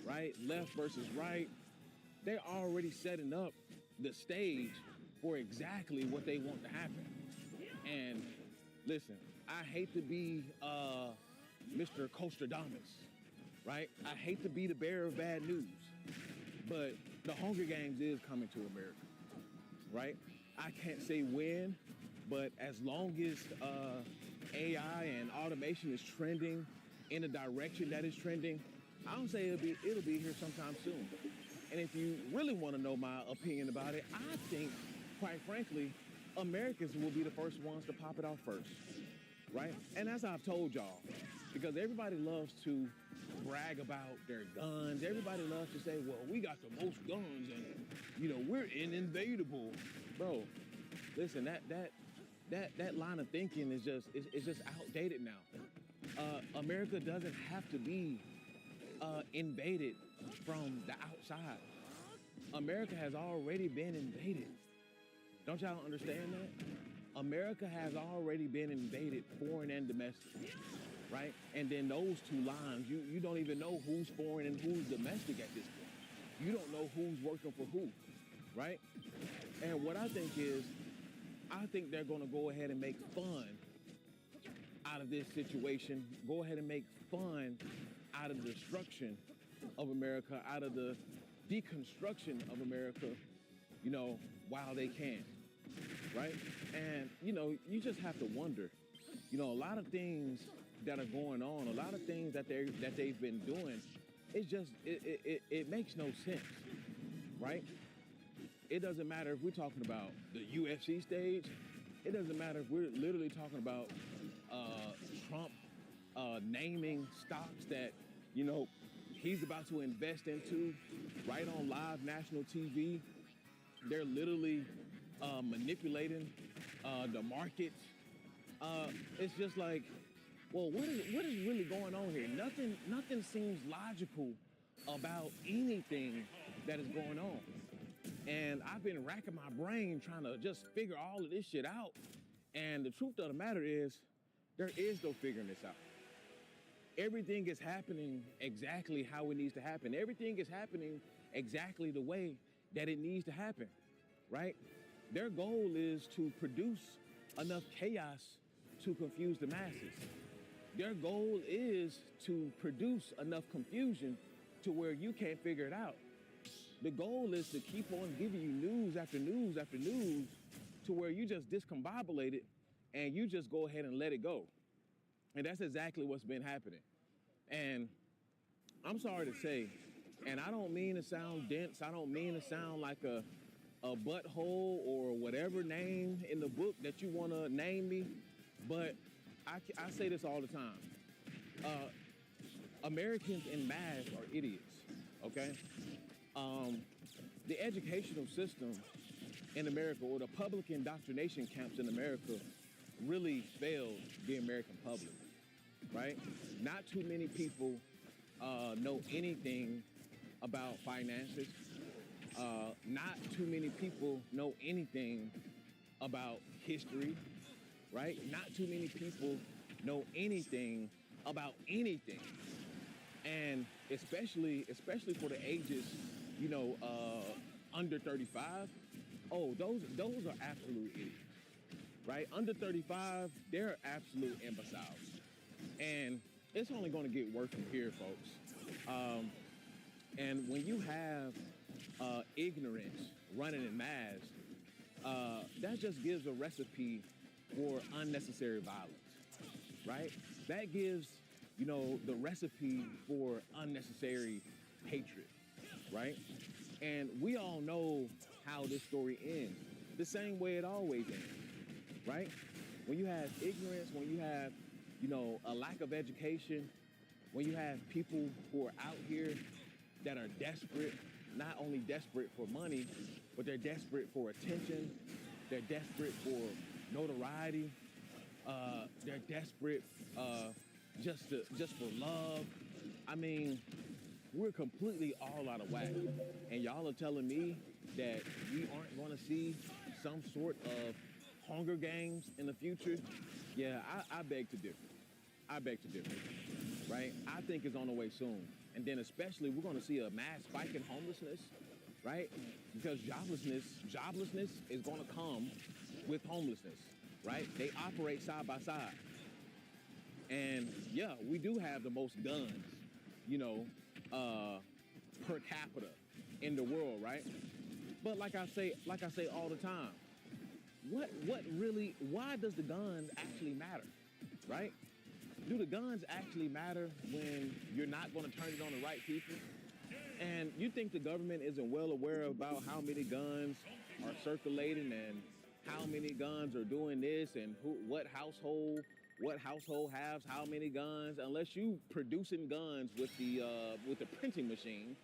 right? Left versus right. They're already setting up the stage for exactly what they want to happen. And listen, I hate to be Mr. Costradamus, right? I hate to be the bearer of bad news, but the Hunger Games is coming to America, right? I can't say when, but as long as AI and automation is trending in the direction that it's trending, I don't say it'll be here sometime soon. And if you really want to know my opinion about it, I think, quite frankly, Americans will be the first ones to pop it off first, right? And as I've told y'all, because everybody loves to brag about their guns. Everybody loves to say, well, we got the most guns and, you know, we're uninvadable. Bro, listen, that line of thinking is just outdated now. America doesn't have to be invaded from the outside. America has already been invaded. Don't y'all understand that? America has already been invaded, foreign and domestic, right? And then those two lines, you don't even know who's foreign and who's domestic at this point. You don't know who's working for who, right? And what I think is, I think they're gonna go ahead and make fun out of this situation, go ahead and make fun out of the destruction of America, out of the deconstruction of America, you know, while they can, right? And, you know, you just have to wonder, you know, a lot of things that are going on, a lot of things that they've been doing, it's just, it makes no sense, right? It doesn't matter if we're talking about the UFC stage. It doesn't matter if we're literally talking about Trump naming stocks that, you know, he's about to invest into right on live national TV. They're literally manipulating the markets. It's just like, well, what is really going on here? Nothing seems logical about anything that is going on. And I've been racking my brain trying to just figure all of this shit out. And the truth of the matter is, there is no figuring this out. Everything is happening exactly how it needs to happen. Everything is happening exactly the way that it needs to happen, right? Their goal is to produce enough chaos to confuse the masses. Their goal is to produce enough confusion to where you can't figure it out. The goal is to keep on giving you news after news after news to where you just discombobulate it and you just go ahead and let it go. And that's exactly what's been happening. And I'm sorry to say, and I don't mean to sound dense, I don't mean to sound like a butthole or whatever name in the book that you want to name me, but I say this all the time. Americans en masse are idiots, okay? The educational system in America, or the public indoctrination camps in America, really failed the American public, right? Not too many people know anything about finances. Not too many people know anything about history, right? Not too many people know anything about anything. And especially for the ages, you know, under 35, those are absolute idiots, right? Under 35, they're absolute imbeciles. And it's only gonna get worse from here, folks. And when you have ignorance running in mass, that just gives a recipe for unnecessary violence, right? That gives, you know, the recipe for unnecessary hatred, right? And we all know how this story ends, the same way it always ends, right? When you have ignorance, when you have, you know, a lack of education, when you have people who are out here that are desperate, not only desperate for money, but they're desperate for attention, they're desperate for notoriety, they're desperate just for love. I mean, we're completely all out of whack. And y'all are telling me that we aren't gonna see some sort of Hunger Games in the future? Yeah, I beg to differ. I beg to differ, right? I think it's on the way soon. And then especially, we're gonna see a mass spike in homelessness, right? Because joblessness is gonna come with homelessness, right? They operate side by side. And yeah, we do have the most guns, you know, per capita in the world, right? But like I say all the time, what really, why does the guns actually matter, right? Do the guns actually matter when you're not going to turn it on the right people? And you think the government isn't well aware about how many guns are circulating and how many guns are doing this and what household has how many guns? Unless you producing guns with the printing machine,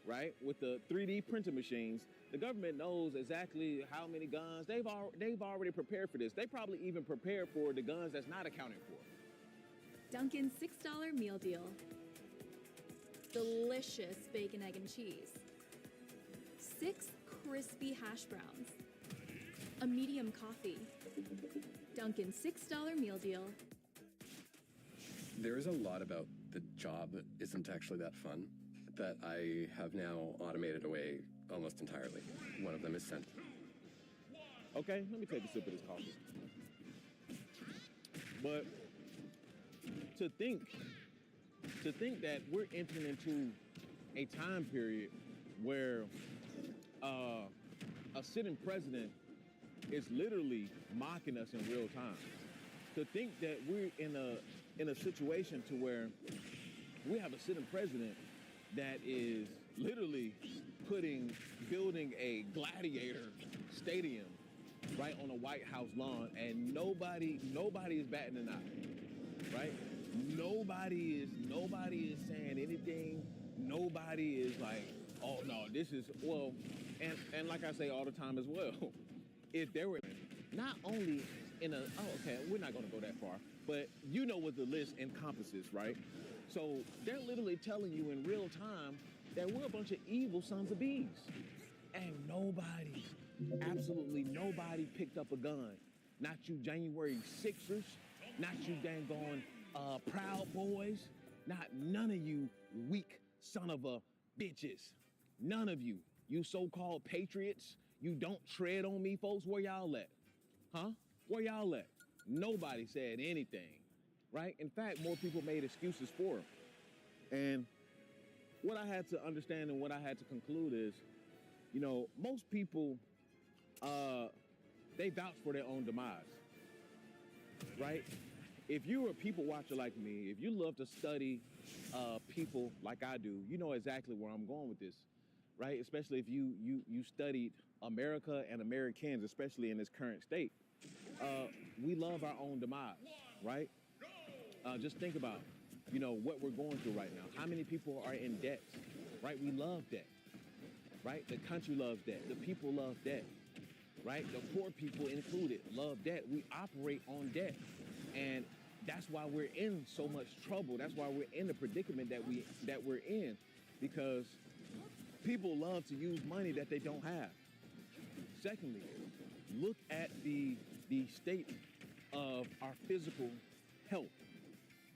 right? With the 3D printing machines, the government knows exactly how many guns. They've already prepared for this. They probably even prepared for the guns that's not accounted for. Dunkin's $6 meal deal. Delicious bacon, egg, and cheese. 6 crispy hash browns. a medium coffee. Dunkin' $6 meal deal. There is a lot about the job that isn't actually that fun that I have now automated away almost entirely. One of them is scent. Okay, let me take a sip of this coffee. But to think that we're entering into a time period where a sitting president is literally mocking us in real time. To think that we're in a situation to where we have a sitting president that is literally building a gladiator stadium right on a White House lawn, and nobody is batting an eye, right? Nobody is saying anything. Nobody is like, oh no, this is, well, and like I say all the time as well, if there were not only in a, oh, okay, we're not gonna go that far, but you know what the list encompasses, right? So they're literally telling you in real time that we're a bunch of evil sons of bees. And nobody, absolutely nobody picked up a gun. Not you January 6ers, not you dang going Proud Boys, none of you weak son of a bitches. None of you, you so-called patriots, you don't tread on me folks, where y'all at? Huh? Where y'all at? Nobody said anything, right? In fact, more people made excuses for him. And what I had to understand and what I had to conclude is, you know, most people, they vouch for their own demise, right? If you're a people watcher like me, if you love to study people like I do, you know exactly where I'm going with this, right? Especially if you studied America and Americans, especially in this current state. We love our own demise, right? Just think about, you know, what we're going through right now. How many people are in debt, right? We love debt, right? The country loves debt. The people love debt, right? The poor people included love debt. We operate on debt. And that's why we're in so much trouble. That's why we're in the predicament that we're in, because people love to use money that they don't have. Secondly, look at the state of our physical health,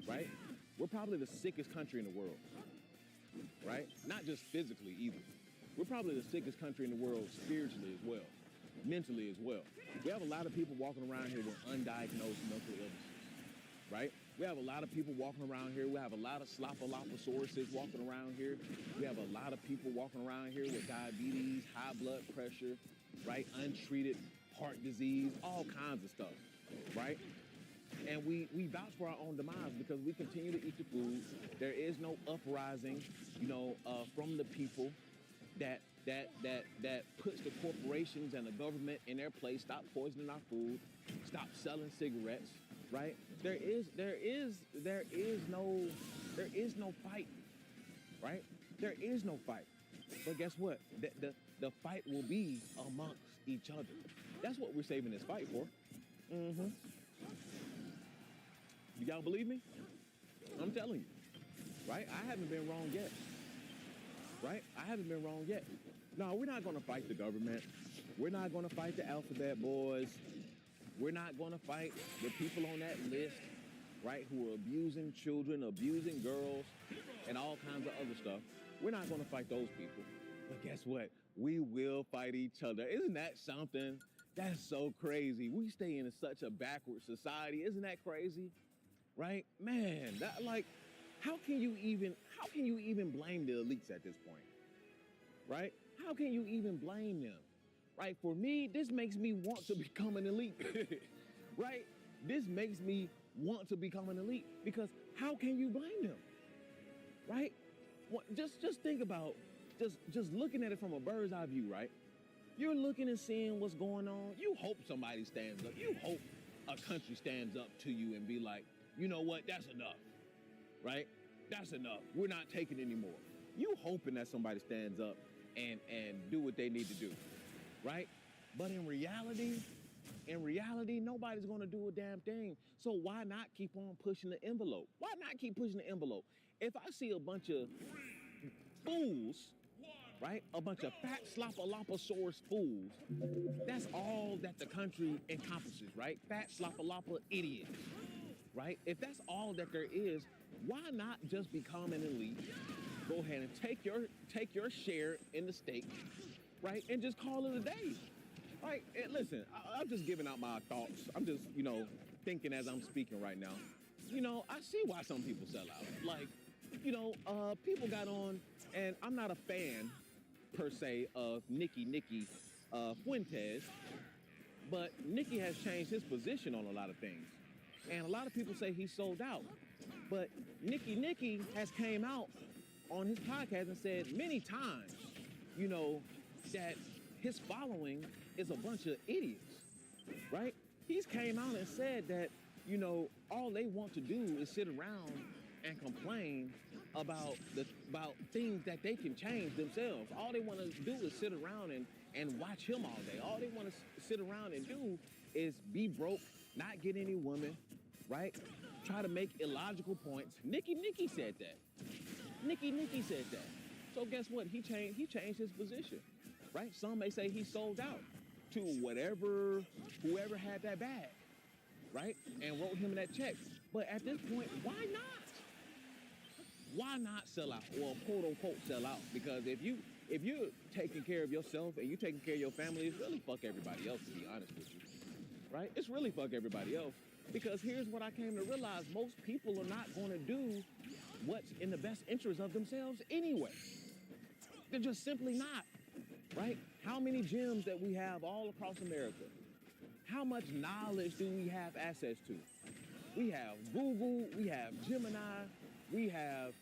right? We're probably the sickest country in the world, right? Not just physically either. We're probably the sickest country in the world spiritually as well, mentally as well. We have a lot of people walking around here with undiagnosed mental illnesses, right? We have a lot of people walking around here. We have a lot of sloppalopasauruses walking around here. We have a lot of people walking around here with diabetes, high blood pressure, right? Untreated heart disease, all kinds of stuff, right? And we vouch for our own demise because we continue to eat the food. There is no uprising, you know, from the people that puts the corporations and the government in their place. Stop poisoning our food. Stop selling cigarettes. Right? There is no fight. Right? There is no fight. But guess what? The fight will be amongst each other. That's what we're saving this fight for. Mm-hmm. Y'all believe me? I'm telling you. Right? I haven't been wrong yet. Right? I haven't been wrong yet. No, we're not going to fight the government. We're not going to fight the alphabet boys. We're not going to fight the people on that list, right, who are abusing children, abusing girls, and all kinds of other stuff. We're not going to fight those people. But guess what? We will fight each other. Isn't that something? That's so crazy. We stay in such a backward society. Isn't that crazy? Right? Man, that, like, how can you even blame the elites at this point? Right? How can you even blame them? Right? For me, this makes me want to become an elite. Right? This makes me want to become an elite, because how can you blame them? Right? Just think about just looking at it from a bird's eye view, right? You're looking and seeing what's going on. You hope somebody stands up. You hope a country stands up to you and be like, you know what? That's enough. Right? That's enough. We're not taking anymore. You hoping that somebody stands up and do what they need to do. Right? But in reality, nobody's going to do a damn thing. So why not keep on pushing the envelope? Why not keep pushing the envelope? If I see a bunch of fools, right? A bunch of fat sloppaloposaurus fools, that's all all that the country encompasses, right? Fat, sloppa-loppa idiots, right? If that's all that there is, why not just become an elite? Go ahead and take your share in the stake, right? And just call it a day. Like, and listen, I'm just giving out my thoughts. I'm just, thinking as I'm speaking right now. I see why some people sell out. Like, people got on, and I'm not a fan per se of Nicky Fuentes, but Nicky has changed his position on a lot of things. And a lot of people say he sold out. But Nicky has came out on his podcast and said many times, that his following is a bunch of idiots, right? He's came out and said that, all they want to do is sit around and complain about things that they can change themselves. All they want to do is sit around and watch him all day. All they want to sit around and do is be broke, not get any women, right? Try to make illogical points. Nicky said that. Nicky said that. So guess what? He changed his position, right? Some may say he sold out to whoever had that bag, right? And wrote him that check. But at this point, why not? Why not sell out, or quote unquote sell out? Because if you're taking care of yourself and you're taking care of your family, it's really fuck everybody else, to be honest with you, right? It's really fuck everybody else. Because here's what I came to realize: most people are not going to do what's in the best interest of themselves anyway. They're just simply not, right? How many gyms that we have all across America? How much knowledge do we have access to? We have Google, we have Gemini, we have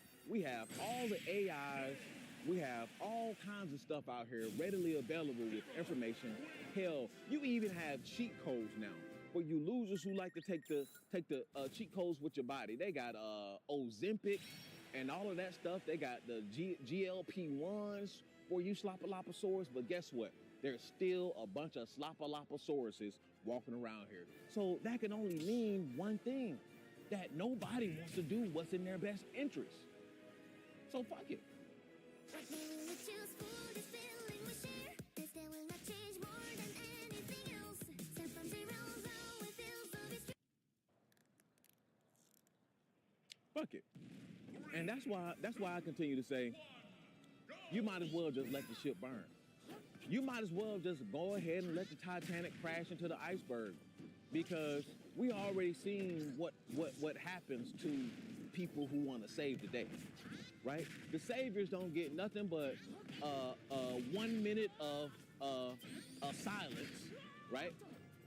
all the AIs, we have all kinds of stuff out here readily available with information. Hell, you even have cheat codes now for you losers who like to take the cheat codes with your body. They got Ozempic and all of that stuff. They got the GLP-1s for you sloppalopasauruses, but guess what? There's still a bunch of sloppalopasauruses walking around here. So that can only mean one thing: that nobody wants to do what's in their best interest. So fuck it. Fuck it. And that's why I continue to say, you might as well just let the ship burn. You might as well just go ahead and let the Titanic crash into the iceberg, because we already seen what happens to people who want to save the day, right? The saviors don't get nothing but 1 minute of silence, right?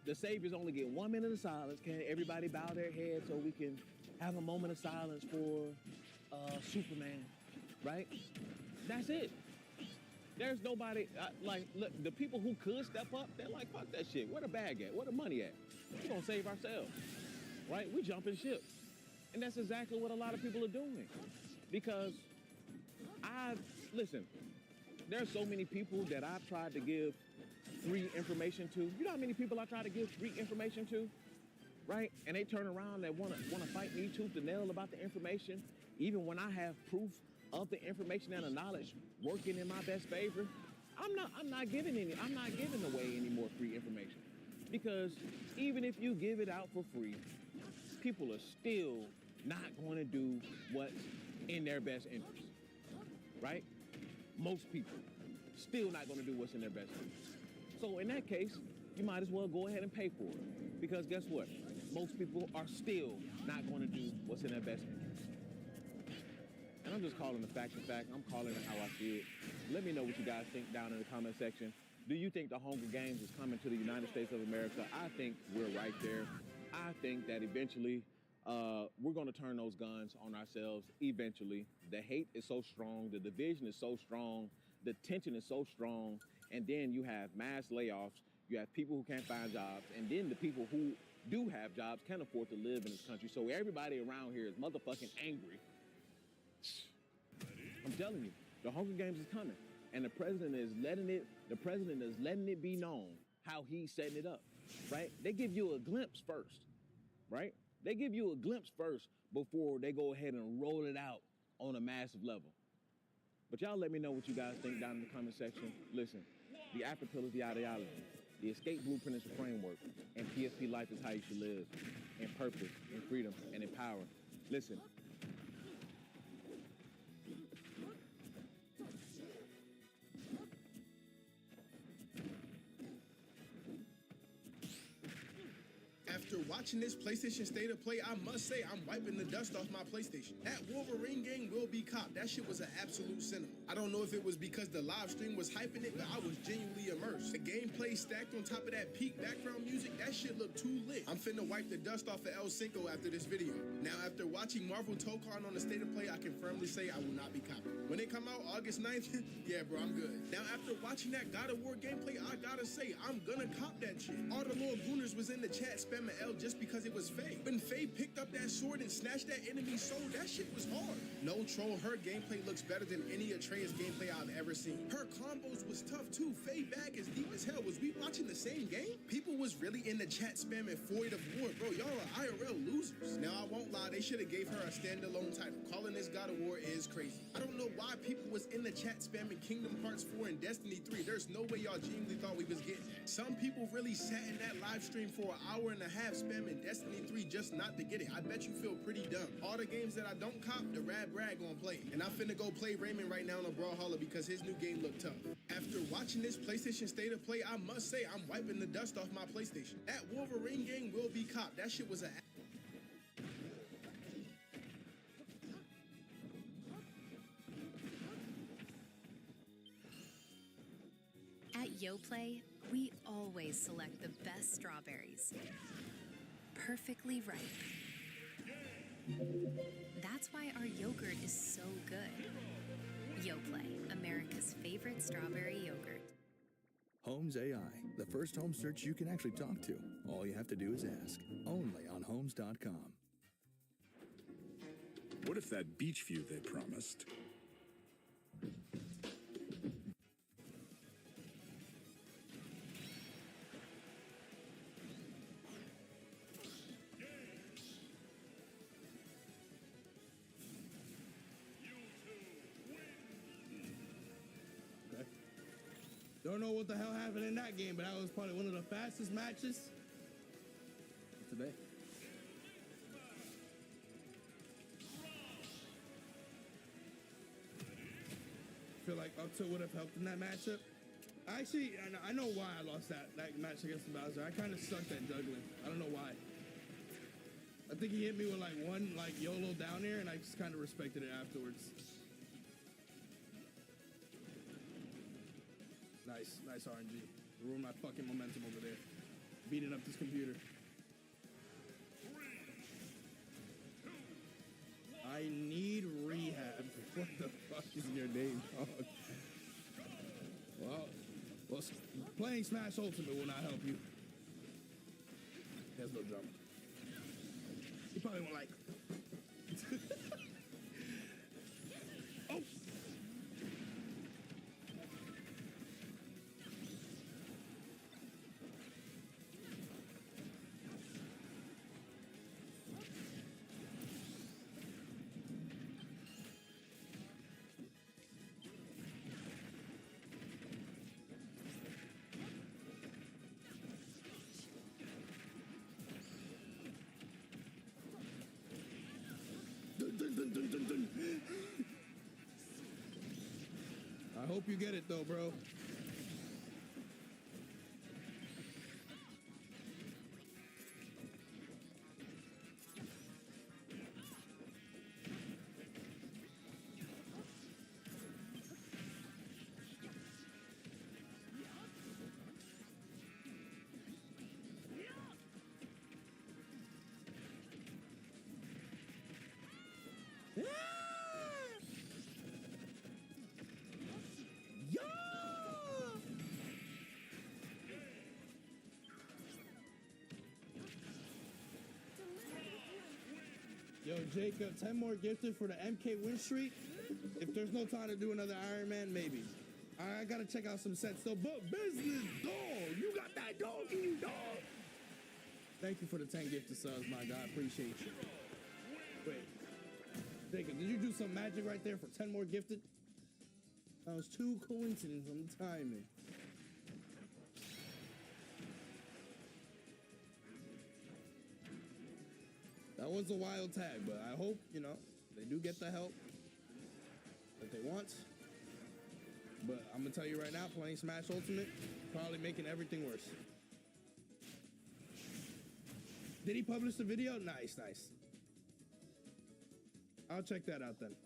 The saviors only get 1 minute of silence. Can everybody bow their head so we can have a moment of silence for Superman, right? That's it. There's nobody, look, the people who could step up, they're like, fuck that shit. Where the bag at? Where the money at? We're gonna save ourselves, right? We jumping ship. And that's exactly what a lot of people are doing. Because listen, there's so many people that I've tried to give free information to. You know how many people I try to give free information to, right? And they turn around and wanna fight me tooth and nail about the information, even when I have proof of the information and the knowledge working in my best favor. I'm not giving away any more free information, because even if you give it out for free, people are still not going to do what's in their best interest, right? Most people still not going to do what's in their best interest. So in that case, you might as well go ahead and pay for it, because guess what? Most people are still not going to do what's in their best interest. And I'm just calling the fact a fact. I'm calling it how I see it. Let me know what you guys think down in the comment section. Do you think the Hunger Games is coming to the United States of America? I think we're right there. I think that eventually we're going to turn those guns on ourselves eventually. The hate is so strong. The division is so strong. The tension is so strong. And then you have mass layoffs. You have people who can't find jobs. And then the people who do have jobs can't afford to live in this country. So everybody around here is motherfucking angry. I'm telling you, the Hunger Games is coming. And the president is letting it be known how he's setting it up, right? They give you a glimpse first, right? They give you a glimpse first before they go ahead and roll it out on a massive level. But y'all let me know what you guys think down in the comment section. Listen, the after pill is the ideology. The escape blueprint is the framework, and PSP life is how you should live, in purpose, in freedom, and in power. Listen. After watching this PlayStation State of Play, I must say I'm wiping the dust off my PlayStation. That Wolverine game will be copped. That shit was an absolute cinema. I don't know if it was because the live stream was hyping it, but I was genuinely immersed. The gameplay stacked on top of that peak background music, that shit looked too lit. I'm finna wipe the dust off of El Cinco after this video. Now, after watching Marvel Tokon on the State of Play, I can firmly say I will not be copping. When it come out August 9th, yeah, bro, I'm good. Now, after watching that God of War gameplay, I gotta say, I'm gonna cop that shit. All the little gooners was in the chat spamming L just because it was Faye. When Faye picked up that sword and snatched that enemy's soul, that shit was hard. No troll, her gameplay looks better than any Atreus gameplay I've ever seen. Her combos was tough too. Faye bag is deep as hell. Was we watching the same game? People was really in the chat spamming Void of War. Bro, y'all are IRL losers. Now, I won't lie, they should have gave her a standalone title. Calling this God of War is crazy. I don't know why people was in the chat spamming Kingdom Hearts 4 and Destiny 3. There's no way y'all genuinely thought we was getting that. Some people really sat in that live stream for an hour and a half spamming Destiny 3 just not to get it. I bet you feel pretty dumb. All the games that I don't cop, the Rad Brad gonna play. And I'm finna go play Raymond right now in a Brawlhalla because his new game looked tough. After watching this PlayStation State of Play, I must say I'm wiping the dust off my PlayStation. That Wolverine game will be copped. That shit was a... At YoPlay, we always select the best strawberries. Perfectly ripe. That's why our yogurt is so good. YoPlay, America's favorite strawberry yogurt. Homes AI, the first home search you can actually talk to. All you have to do is ask. Only on Homes.com. What if that beach view they promised? Don't know what the hell happened in that game, but that was probably one of the fastest matches today. I feel like up tilt would have helped in that matchup. Actually, I know why I lost that match against Bowser. I kind of sucked at juggling. I don't know why. I think he hit me with like one YOLO down air, and I just kind of respected it afterwards. Nice RNG. Ruined my fucking momentum over there. Beating up this computer. I need rehab. What the fuck is your name, dog? Well, playing Smash Ultimate will not help you. There's no jump. You probably won't like. Oh! Dun, dun, dun. I hope you get it though, bro. Yo, Jacob, 10 more gifted for the MK win streak. If there's no time to do another Iron Man, maybe. I gotta check out some sets though. But business, dog. You got that dog in you, dog. Thank you for the 10 gifted subs, my guy. Appreciate you. Wait. Jacob, did you do some magic right there for 10 more gifted? That was too coincidence on the timing. was a wild tag, but I hope, you know, they do get the help that they want. But I'm gonna tell you right now, playing Smash Ultimate, probably making everything worse. Did he publish the video? Nice, nice. I'll check that out then.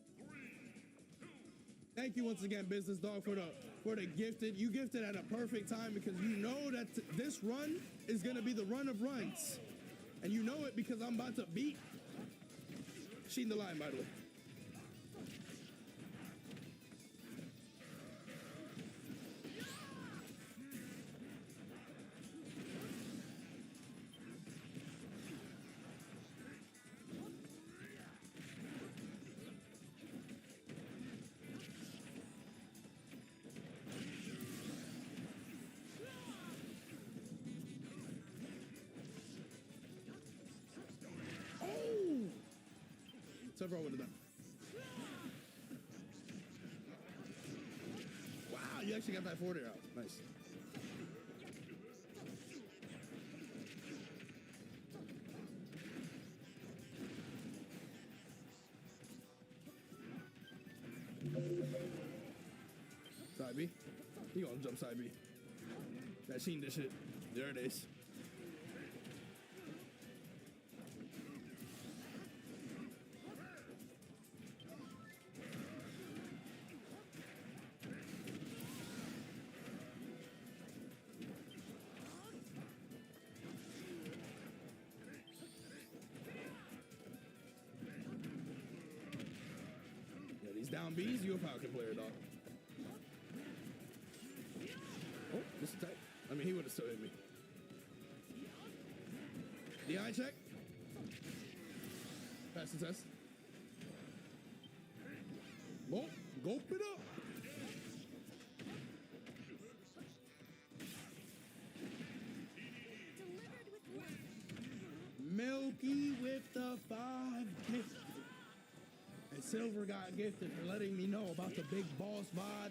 Thank you once again, Business Dog, for the gifted. You gifted at a perfect time because you know that this run is gonna be the run of runs. And you know it because I'm about to beat Shii the Lion, by the way. Several would have done. Wow, you actually got that forward air out. Nice. Side B. You gonna jump side B. That Shii this shit. There it is. Down B's, you a Falcon player, dog. Oh, this is tight. I mean, he would have still hit me. DI check. Pass the test. Oh, gulp it up. Milky with the 5 gift. And Silver got gifted for letting me know about the Big Boss VOD.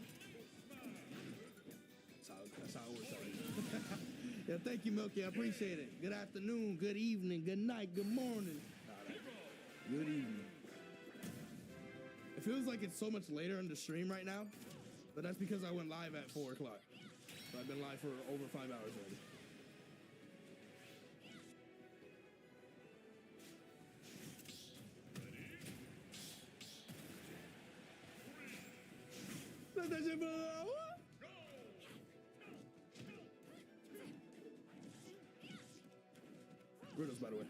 That's how it works out. Yeah, thank you, Milky. I appreciate it. Good afternoon, good evening, good night, good morning. Good evening. It feels like it's so much later in the stream right now, but that's because I went live at 4 o'clock. So I've been live for over 5 hours already. Riddles, by the way.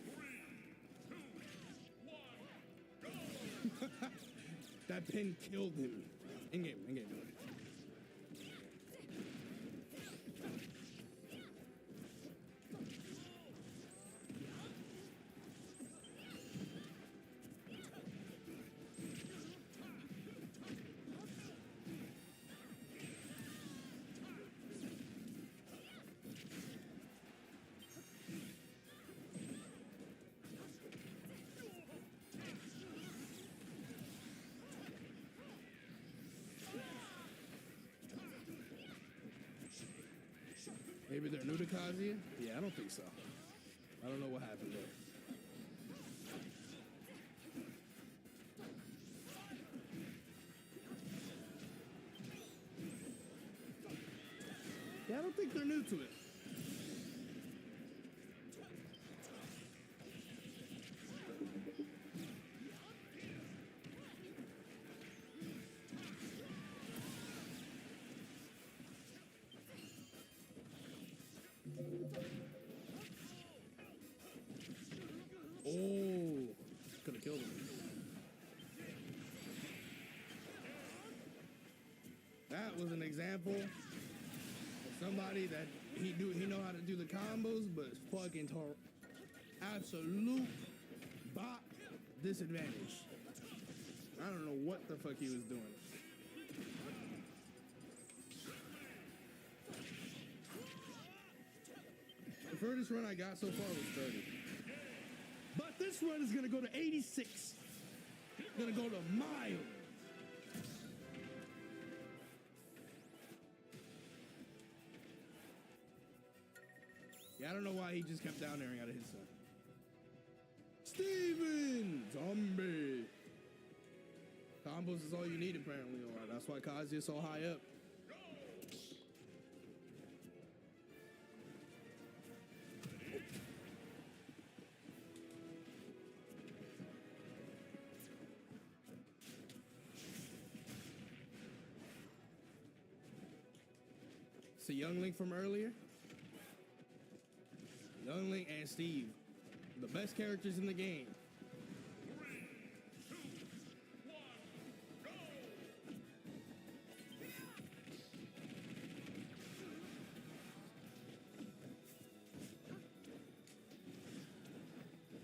That pin killed him. In game. Maybe they're new to Kazuya? Yeah, I don't think so. I don't know what happened there. Yeah, I don't think they're new to it. Oh, could have killed him. That was an example of somebody that he know how to do the combos, but fucking absolute bot disadvantage. I don't know what the fuck he was doing. The furthest run I got so far was 30. But this run is gonna go to 86. Gonna go to mile. Yeah, I don't know why he just kept down airing out of his son. Steven! Zombie! Combos is all you need, apparently. Alright, that's why Kazi is so high up. It's a young Link from earlier. Young Link and Steve, the best characters in the game.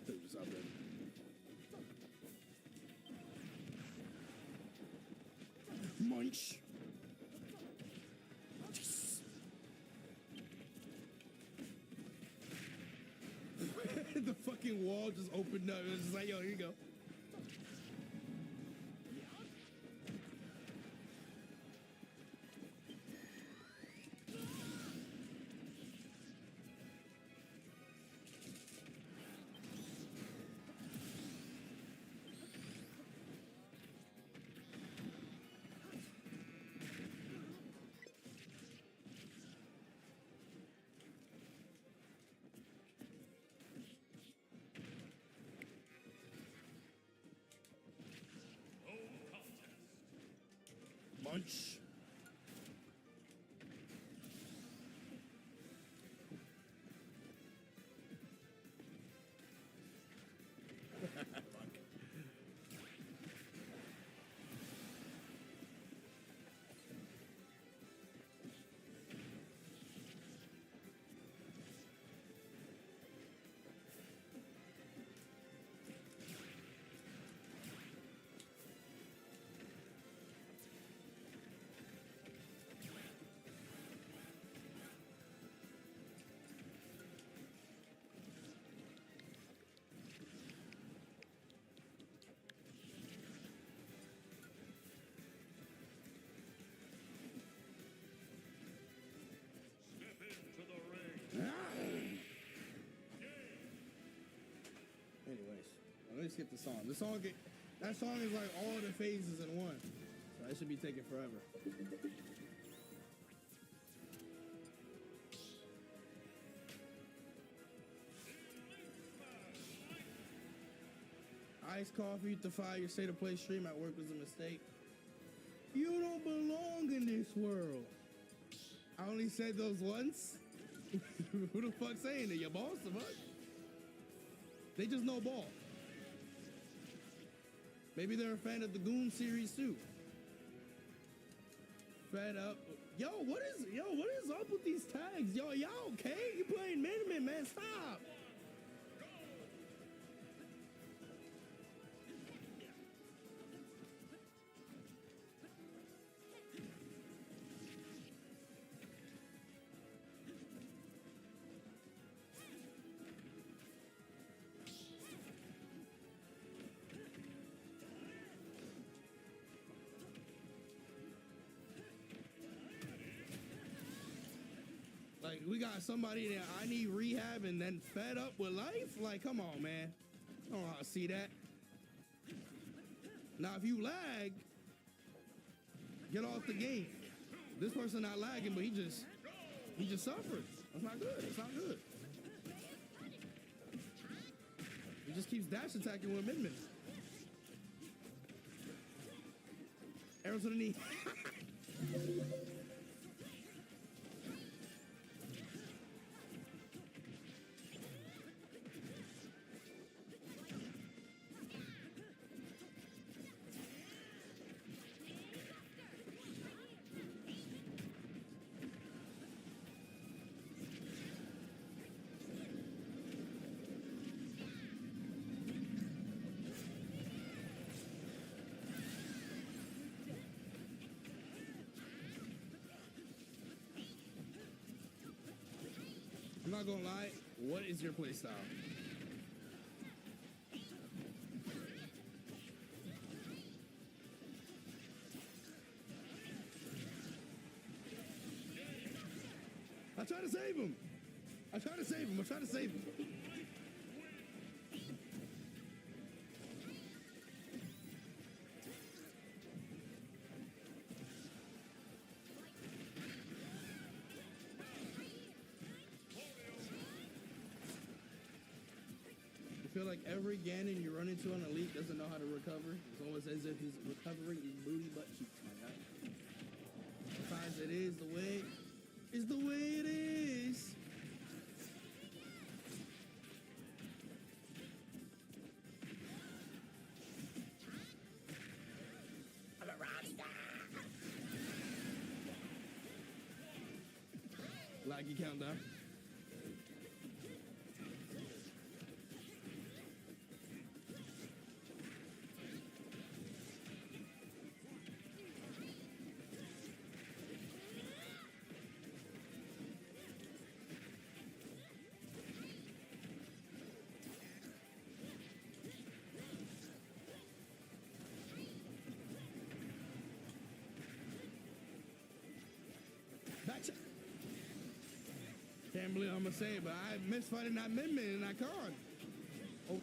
Dude, just out there. Munch. The fucking wall just opened up. It was just like, yo, here you go. Munch. Anyways, let's get the song. That song is like all the phases in one. So that should be taking forever. Iced coffee to fire your state of play stream at work was a mistake. You don't belong in this world. I only said those once. Who the fuck saying it? Your boss, the fuck? They just know ball. Maybe they're a fan of the Goon series too. Fed up. Yo, what is up with these tags? Yo, y'all okay? You playing Miniman, man? Stop. Like, we got somebody that I need rehab and then fed up with life? Like, come on, man. I don't know how to see that. Now, if you lag, get off the game. This person not lagging, but he just suffers. That's not good. That's not good. He just keeps dash attacking with Min Min. Arrow to the knee. I'm not gonna lie, what is your playstyle? I try to save him. I try to save him. feel like every Ganon you run into on Elite doesn't know how to recover. It's almost as if he's recovering his booty butt cheeks, my guy. Besides, it is the way. It's the way it is. I'm a rockstar. Laggy countdown. Gotcha. Can't believe I'm gonna say it, but I missed fighting that Min in that card. Oh.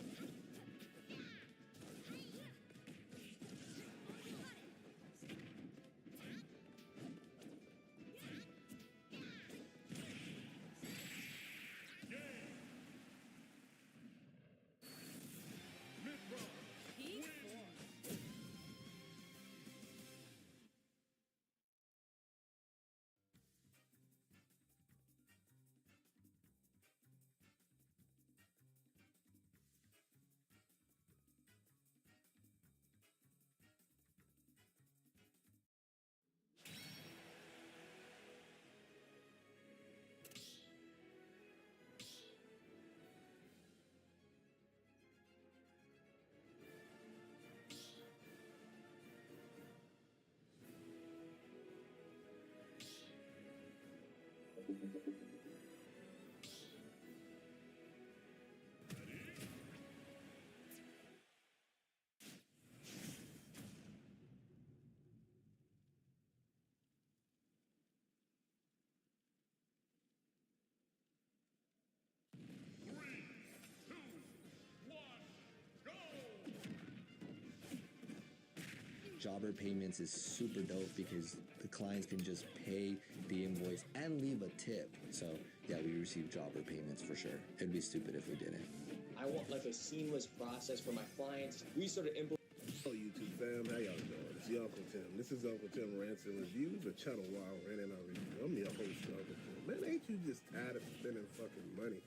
Jobber payments is super dope because the clients can just pay the invoice and leave a tip. So yeah, we receive jobber payments for sure. It'd be stupid if we didn't. I want like a seamless process for my clients. We sort of implement. Hello YouTube fam, how y'all doing? It's your Uncle Tim. This is Uncle Tim Rants and Reviews, a channel where I rant and I review. I'm your host, Uncle Tim. Man, ain't you just tired of spending fucking money?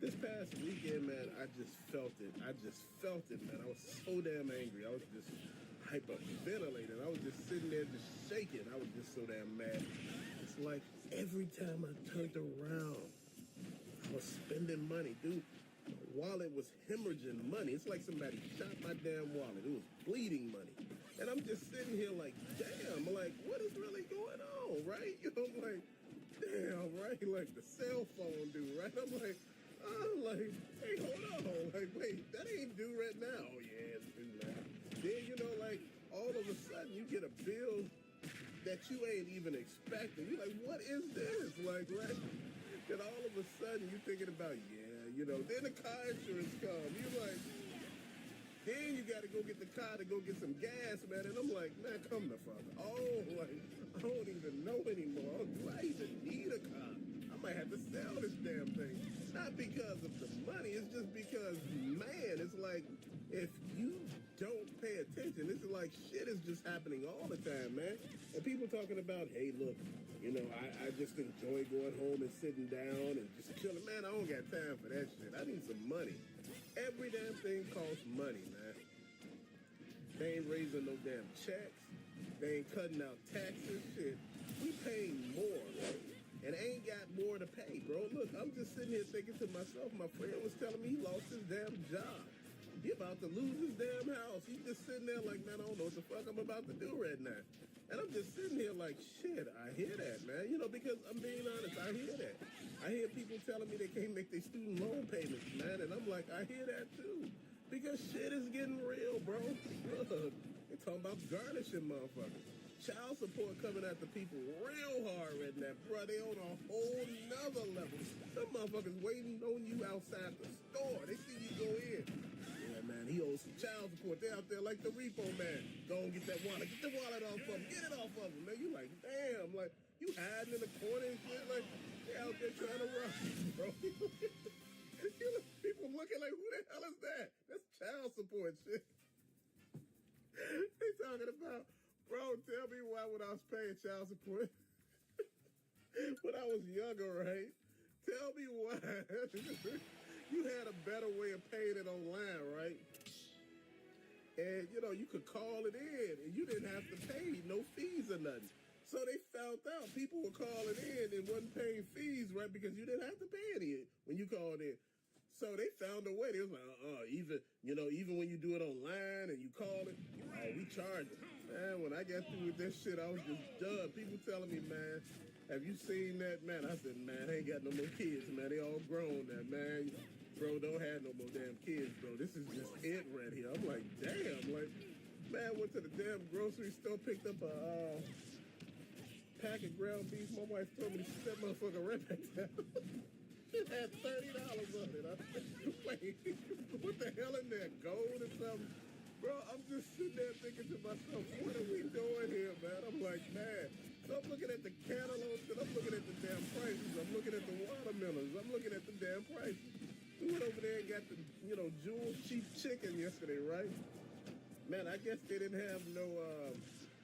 This past weekend, man, I just felt it. Man. I was so damn angry. I was just hyperventilating. I was just sitting there just shaking. I was just so damn mad. It's like every time I turned around, I was spending money. Dude, my wallet was hemorrhaging money. It's like somebody shot my damn wallet. It was bleeding money. And I'm just sitting here like, damn, like, what is really going on, right? You know, I'm like, damn, right? Like the cell phone dude, right? I'm like, hey, hold on. Like, wait, that ain't due right now. Oh, yeah, it's due now. Then, you know, like, all of a sudden you get a bill that you ain't even expecting. You're like, what is this? Like, right? Then all of a sudden you're thinking about, yeah, you know, then the car insurance comes. You're like, then you got to go get the car to go get some gas, man. And I'm like, man, come the fuck. Oh, like, I don't even know anymore. Do I even need a car? I might have to sell this damn thing. Not because of the money. It's just because, man, it's like, if you don't pay attention, this is like shit is just happening all the time, man. And people talking about, hey, look, you know, I just enjoy going home and sitting down and just chilling. Man, I don't got time for that shit. I need some money. Every damn thing costs money, man. They ain't raising no damn checks. They ain't cutting out taxes, shit. We paying more, and ain't got more to pay, bro. Look, I'm just sitting here thinking to myself, my friend was telling me he lost his damn job. He about to lose his damn house. He's just sitting there like, man, I don't know what the fuck I'm about to do right now. And I'm just sitting here like, shit, I hear that, man. You know, because I'm being honest, I hear that. I hear people telling me they can't make their student loan payments, man. And I'm like, I hear that too. Because shit is getting real, bro. Look, they're talking about garnishing motherfuckers. Child support coming at the people real hard right now, bro. They on a whole nother level. Some motherfuckers waiting on you outside the store. They see you go in. Yeah, man, he owes some child support. They out there like the repo man. Go and get that wallet. Get the wallet off of him. Get it off of him, man. You like, damn, like, you hiding in the corner and shit. Like, they out there trying to rob you, bro. People looking like, who the hell is that? and shit. They talking about, bro, tell me why when I was paying child support when I was younger, right? Tell me why you had a better way of paying it online, right? And, you know, you could call it in and you didn't have to pay no fees or nothing. So they found out people were calling in and wasn't paying fees, right? Because you didn't have to pay any when you called in. So they found a way. They was like, even when you do it online and you call it, we charge it. Man, when I got through with this shit, I was just done. People telling me, man, have you seen that? Man, I said, man, I ain't got no more kids, man. They all grown now, man. Bro, don't have no more damn kids, bro. This is just it right here. I'm like, damn. Like, man, went to the damn grocery store, picked up a pack of ground beef. My wife told me to sit that motherfucker right back down. It had $30 on it. I said, wait, what the hell in there? Gold or something? Bro, I'm just sitting there thinking to myself, what are we doing here, man? I'm like, man. So I'm looking at the cantaloupes and I'm looking at the damn prices. I'm looking at the watermelons. I'm looking at the damn prices. We went over there and got the, Jewel cheap chicken yesterday, right? Man, I guess they didn't have no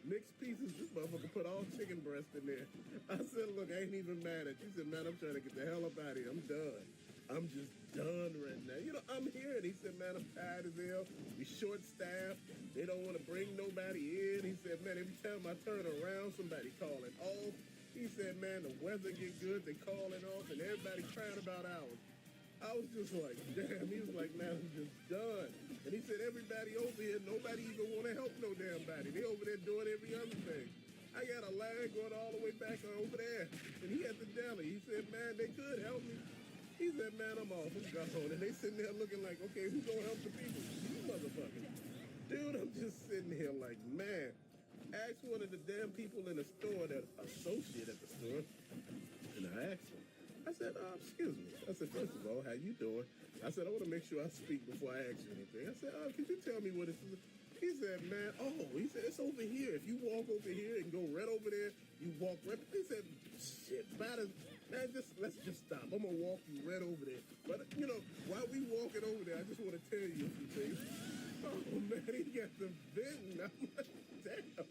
mixed pieces. This motherfucker put all chicken breast in there. I said, look, I ain't even mad at you. He said, man, I'm trying to get the hell up out of here. I'm done. I'm just done right now. I'm here. And he said, man, I'm tired as hell. We short-staffed. They don't want to bring nobody in. He said, man, every time I turn around, somebody calling off. He said, man, the weather get good. They calling off, and everybody crying about ours. I was just like, damn. He was like, man, I'm just done. And he said, everybody over here, nobody even want to help no damn body. They over there doing every other thing. I got a line going all the way back over there. And he at the deli. He said, man, they could help me. He said, man, I'm off. I'm gone. And they sitting there looking like, okay, who's going to help the people? You motherfuckers. Dude, I'm just sitting here like, man. Ask one of the damn people in the store, that associate at the store. And I asked him. I said, excuse me. I said, first of all, how you doing? I said, I want to make sure I speak before I ask you anything. I said, could you tell me what it is? He said, man, he said, it's over here. If you walk over here and go right over there, you walk right. He said, shit, man, let's just stop. I'm going to walk you right over there. But, while we walking over there, I just want to tell you a few things. Oh, man, he got the venting. I'm like, damn.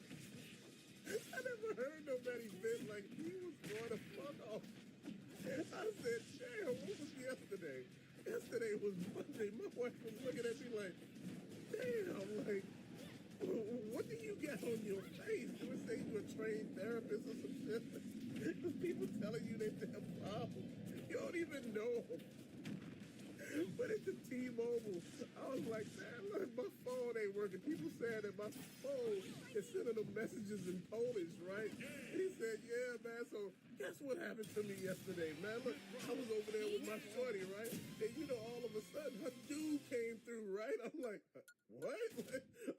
I never heard nobody vent like he was going to fuck off. I said, damn, what was yesterday? Yesterday was Monday. My wife was looking at me like, damn, like, what do you got on your face? Do it say you a trained therapist or some shit? Because people telling you they have problems. You don't even know them. But it's the T-Mobile. I was like, man, look, my phone ain't working. People saying that my phone is sending them messages in Polish, right? And he said, yeah, man, so guess what happened to me yesterday, man? Look, I was over there with my shorty, right? And all of a sudden, her dude came through, right? I'm like, what?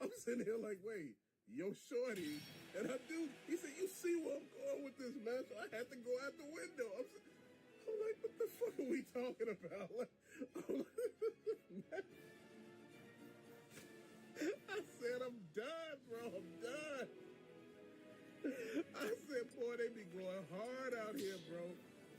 I'm sitting here like, wait, yo shorty. And her dude, he said, you see where I'm going with this, man? So I had to go out the window. I'm like, what the fuck are we talking about? I said, I'm done, bro. I'm done. I said, boy, they be going hard out here, bro.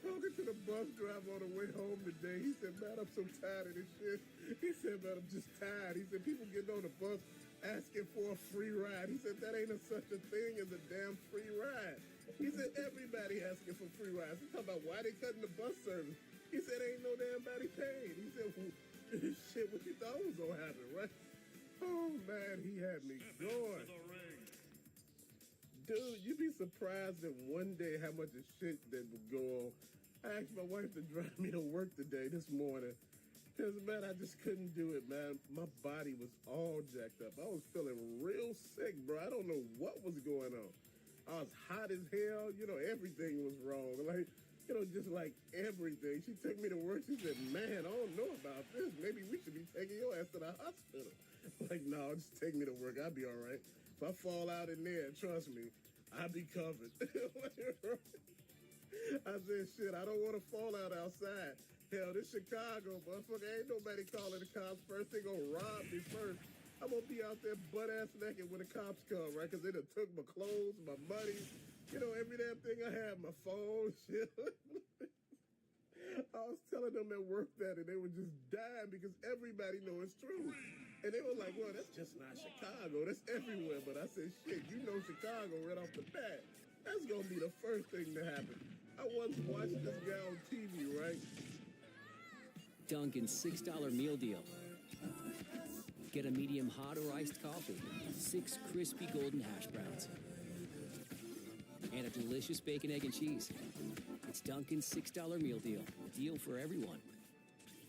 Talking to the bus driver on the way home today. He said, man, I'm so tired of this shit. He said, man, I'm just tired. He said, people getting on the bus asking for a free ride. He said, that ain't such a thing as a damn free ride. He said, everybody asking for free rides. He's talking about why they cutting the bus service. He said, ain't no damn body paid. He said, well, shit, what you thought was going to happen, right? Oh, man, he had me going. Dude, you'd be surprised that one day how much of shit that would go on. I asked my wife to drive me to work today, this morning. Because, man, I just couldn't do it, man. My body was all jacked up. I was feeling real sick, bro. I don't know what was going on. I was hot as hell. Everything was wrong. Like, just like everything. She took me to work. She said, man, I don't know about this. Maybe we should be taking your ass to the hospital. Like, no, just take me to work. I'll be all right. If I fall out in there, trust me, I'll be covered. I said, shit, I don't want to fall out outside. Hell, this Chicago, motherfucker, ain't nobody calling the cops first. They gonna rob me first. I'm gonna be out there butt-ass naked when the cops come, right? Because they done took my clothes, my money, every damn thing I had, my phone, shit. I was telling them at work that, and they were just dying because everybody know it's true. And they were like, well, that's just not Chicago. That's everywhere. But I said, shit, you know Chicago right off the bat. That's going to be the first thing to happen. I once watched this guy on TV, right? Dunkin's $6 meal deal. Get a medium hot or iced coffee, 6 crispy golden hash browns, and a delicious bacon, egg, and cheese. It's Dunkin's $6 meal deal. Deal for everyone.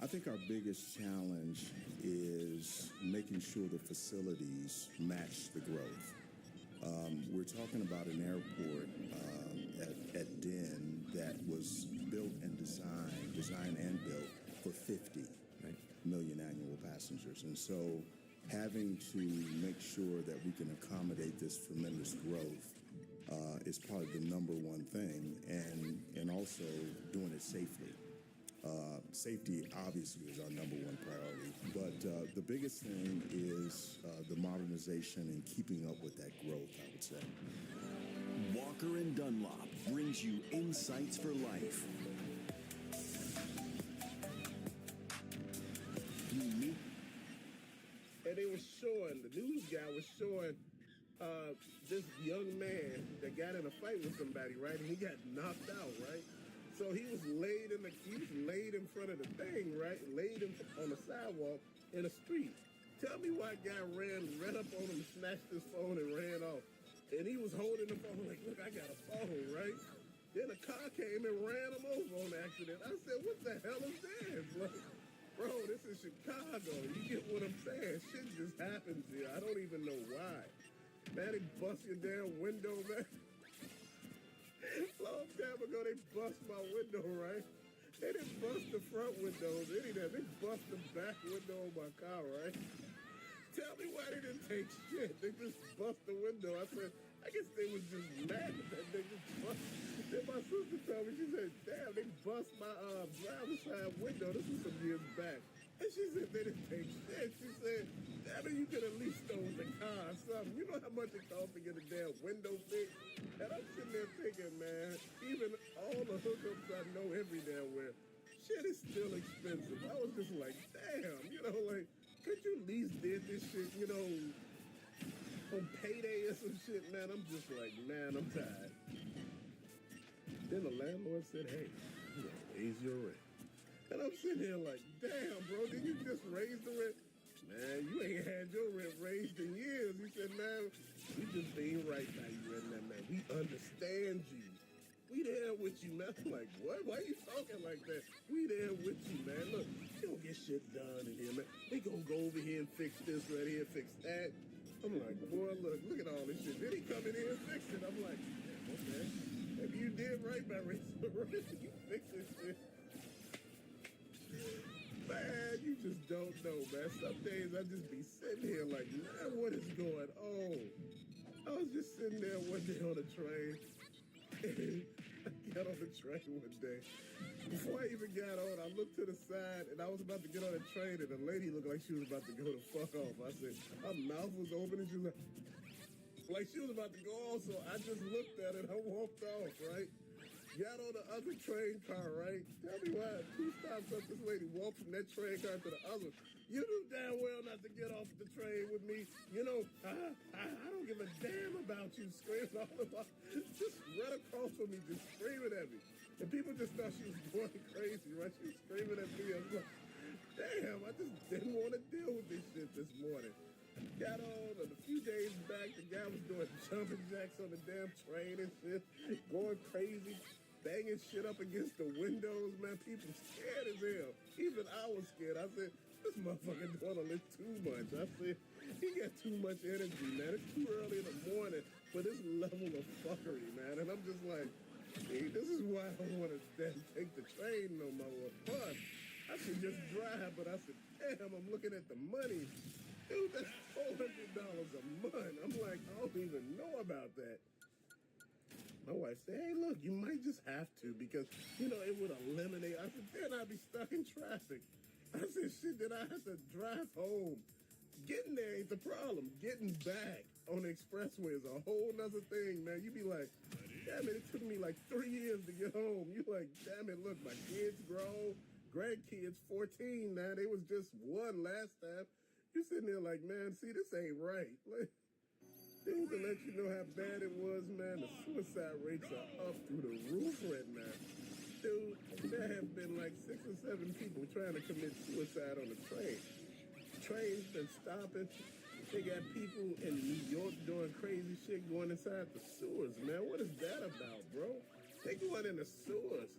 I think our biggest challenge is making sure the facilities match the growth. We're talking about an airport at Den that was built and designed and built for 50 million annual passengers. And so having to make sure that we can accommodate this tremendous growth is probably the number one thing, and also doing it safely. Safety obviously is our number one priority, but the biggest thing is the modernization and keeping up with that growth, I would say. Walker & Dunlop brings you insights for life. Unique. And they were showing, the news guy was showing this young man that got in a fight with somebody, right? And he got knocked out, right? So he was laid in front of the thing, right? Laid on the sidewalk in the street. Tell me why a guy ran up on him, snatched his phone and ran off. And he was holding the phone like, look, I got a phone, right? Then a car came and ran him over on accident. I said, what the hell is this? Like, bro, this is Chicago. You get what I'm saying? Shit just happens here. I don't even know why. Man, they bust your damn window, man. Long time ago, they bust my window, right? They didn't bust the front windows, any of that. They bust the back window of my car, right? Tell me why they didn't take shit. They just bust the window. I said, I guess they was just mad that they just bust. Then my sister told me, she said, damn, they bust my driver's side window. This was some years back. And she said they didn't take shit. She said, damn it, you could at least stole the car or something. You know how much it costs to get a damn window fixed? And I'm sitting there thinking, man, even all the hookups I know every damn where, shit is still expensive. I was just like, damn, you know, like, could you at least did this shit, you know, on payday or some shit, man? I'm just like, man, I'm tired. Then the landlord said, hey, you gotta raise your rent. And I'm sitting here like, damn, bro, did you just raise the rent? Man, you ain't had your rent raised in years. He said, man, we just ain't right by you right now, man. We understand you. We there with you, man. I'm like, what? Why you talking like that? We there with you, man. Look, you don't get shit done in here, man. They gonna go over here and fix this right here, fix that. I'm like, boy, look at all this shit. Then he come in here and fix it. I'm like, okay, maybe you did right by raising the rent. You fix this shit. Man, you just don't know, man. Some days I just be sitting here like, man, what is going on? I was just sitting there one day on a train. And I got on the train one day. Before I even got on, I looked to the side and I was about to get on the train and the lady looked like she was about to go the fuck off. I said, her mouth was open and she was like she was about to go off. So I just looked at it and I walked off, right? Got on the other train car, right? Tell me why 2 stops up, this lady walked from that train car to the other. You knew damn well not to get off the train with me. You know, I don't give a damn about you screaming all about. Just run across from me, just screaming at me. And people just thought she was going crazy, right? She was screaming at me. I was like, damn, I just didn't want to deal with this shit this morning. Got on, and a few days back, the guy was doing jumping jacks on the damn train and shit, going crazy. Banging shit up against the windows, man. People scared as hell. Even I was scared. I said, this motherfucker doing a little too much. I said, he got too much energy, man. It's too early in the morning for this level of fuckery, man. And I'm just like, hey, this is why I don't want to take the train no more. But I should just drive. But I said, damn, I'm looking at the money. Dude, that's $400 a month. I'm like, I don't even know about that. My wife said, hey, look, you might just have to because, you know, it would eliminate. I said, then I'd be stuck in traffic. I said, shit, then I have to drive home. Getting there ain't the problem. Getting back on the expressway is a whole nother thing, man. You be like, damn it, it took me like 3 years to get home. You like, damn it, look, my kids grown, grandkids 14 now. They was just one last time. You sitting there like, man, see, this ain't right. Like, dude, to let you know how bad it was, man, the suicide rates are up through the roof right now. Dude, there have been like 6 or 7 people trying to commit suicide on the train. Train's been stopping. They got people in New York doing crazy shit going inside the sewers, man. What is that about, bro? They going in the sewers,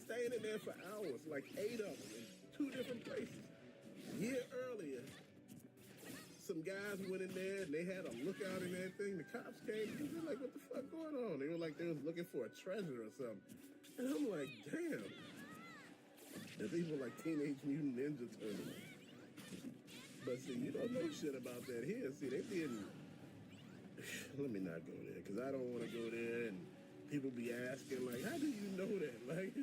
staying in there for hours, like 8 of them in 2 different places. A year earlier, some guys went in there and they had a lookout and everything. The cops came and they were like, what the fuck going on? They were like, they was looking for a treasure or something. And I'm like, damn. And these were like Teenage Mutant Ninja Turtles. But see, you don't know shit about that here. See, they didn't. Let me not go there, because I don't want to go there and people be asking, like, how do you know that? Like,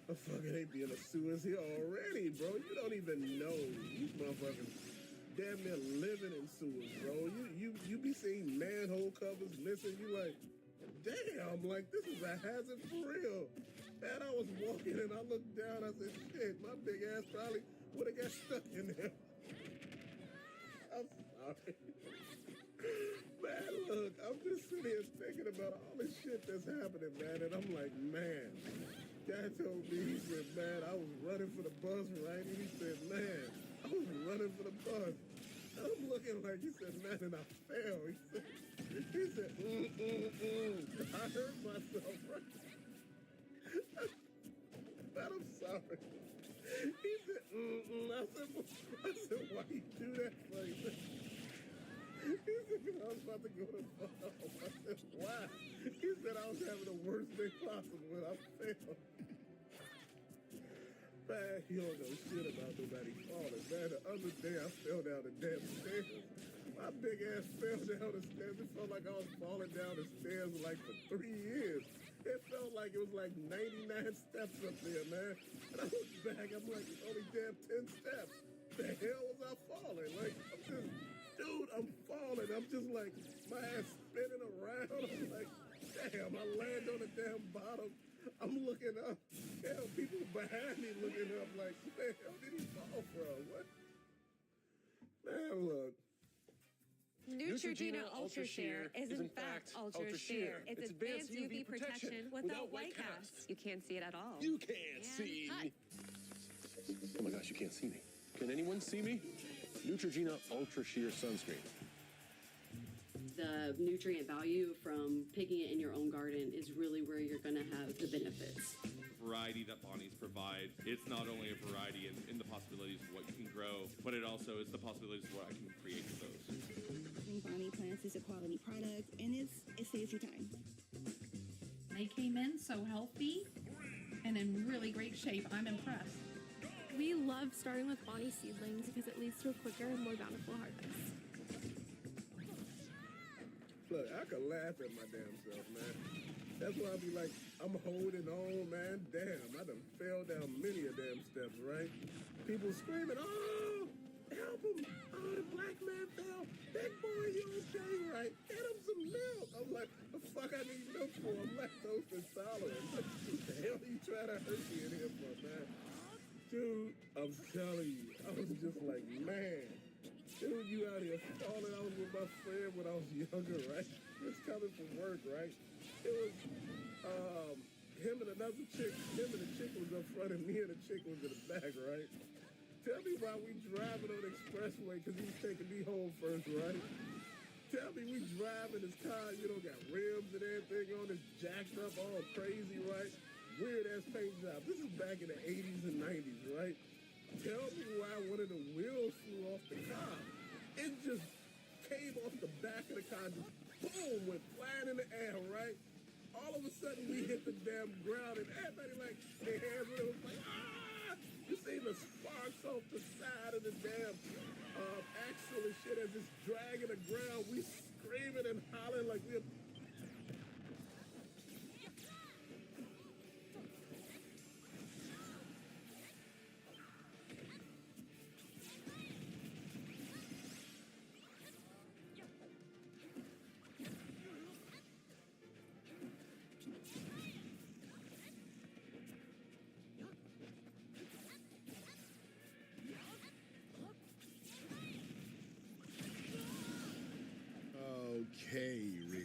a fucker, they be in the sewers here already, bro. You don't even know. These motherfuckers damn near living in sewers, bro. You be seeing manhole covers missing. You like, damn, like, this is a hazard for real. Man, I was walking and I looked down. I said, shit, my big ass probably would have got stuck in there. I'm sorry. Man, look, I'm just sitting here thinking about all the shit that's happening, man. And I'm like, man, guy told me, he said, man, I was running for the bus, right? And he said, man, I was running for the bus. And I'm looking like, he said, man, and I fell. He said, I hurt myself, right? Man, I'm sorry. He said, I said, why you do that for? He said, because I was about to go to the ball. I said, why? He said, I was having the worst day possible and I failed. Man, you don't know shit about nobody falling. Man, the other day I fell down the damn stairs. My big ass fell down the stairs. It felt like I was falling down the stairs like for 3 years. It felt like it was like 99 steps up there, man. And I look back, I'm like, it's only damn 10 steps. The hell was I falling? Like, I'm just, dude, I'm falling. I'm just like, my ass spinning around. I'm like, damn, I land on the damn bottom. I'm looking up. Hell, people behind me looking up like, man, how did he fall from? What? Man, look. Neutrogena Ultra Shear is in fact Ultra Shear. It's advanced UV protection without white cast. You can't see it at all. You can't see me. Oh my gosh, you can't see me. Can anyone see me? Neutrogena Ultra Shear Sunscreen. The nutrient value from picking it in your own garden is really where you're going to have the benefits. Variety that Bonnie's provide. It's not only a variety in the possibilities of what you can grow, but it also is the possibilities of what I can create with those. Bonnie Plants is a quality product, and it saves you time. They came in so healthy and in really great shape. I'm impressed. We love starting with Bonnie seedlings because it leads to a quicker and more bountiful harvest. Look, I could laugh at my damn self, man. That's why I be like, I'm holding on, man. Damn, I done fell down many a damn steps, right? People screaming, oh, help him. Oh, the black man fell. Big boy, you okay, right? Get him some milk. I'm like, the fuck I need milk for? I'm lactose intolerant. What the hell are you trying to hurt me in here for, man? Dude, I'm telling you, I was just like, man. Dude, you out here falling. I was with my friend when I was younger, right? Just coming from work, right? It was him and another chick. Him and the chick was up front and me and the chick was in the back, right? Tell me why we driving on the expressway because he was taking me home first, right? Tell me we driving his car, you know, got rims and everything on, it's jacked up all crazy, right? Weird ass paint job. This is back in the 80s and 90s, right? Tell me why one of the wheels flew off the car. It just came off the back of the car, just boom, went flying in the air, right? All of a sudden we hit the damn ground and everybody like their hands went, it was like, ah! You see the sparks off the side of the damn axle and shit as it's dragging the ground. We screaming and hollering like we're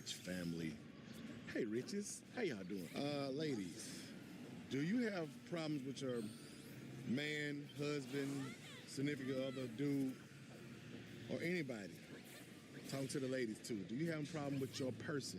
Rich family. Hey, Riches, how y'all doing? Ladies, do you have problems with your man, husband, significant other, dude, or anybody? Talk to the ladies too. Do you have a problem with your person?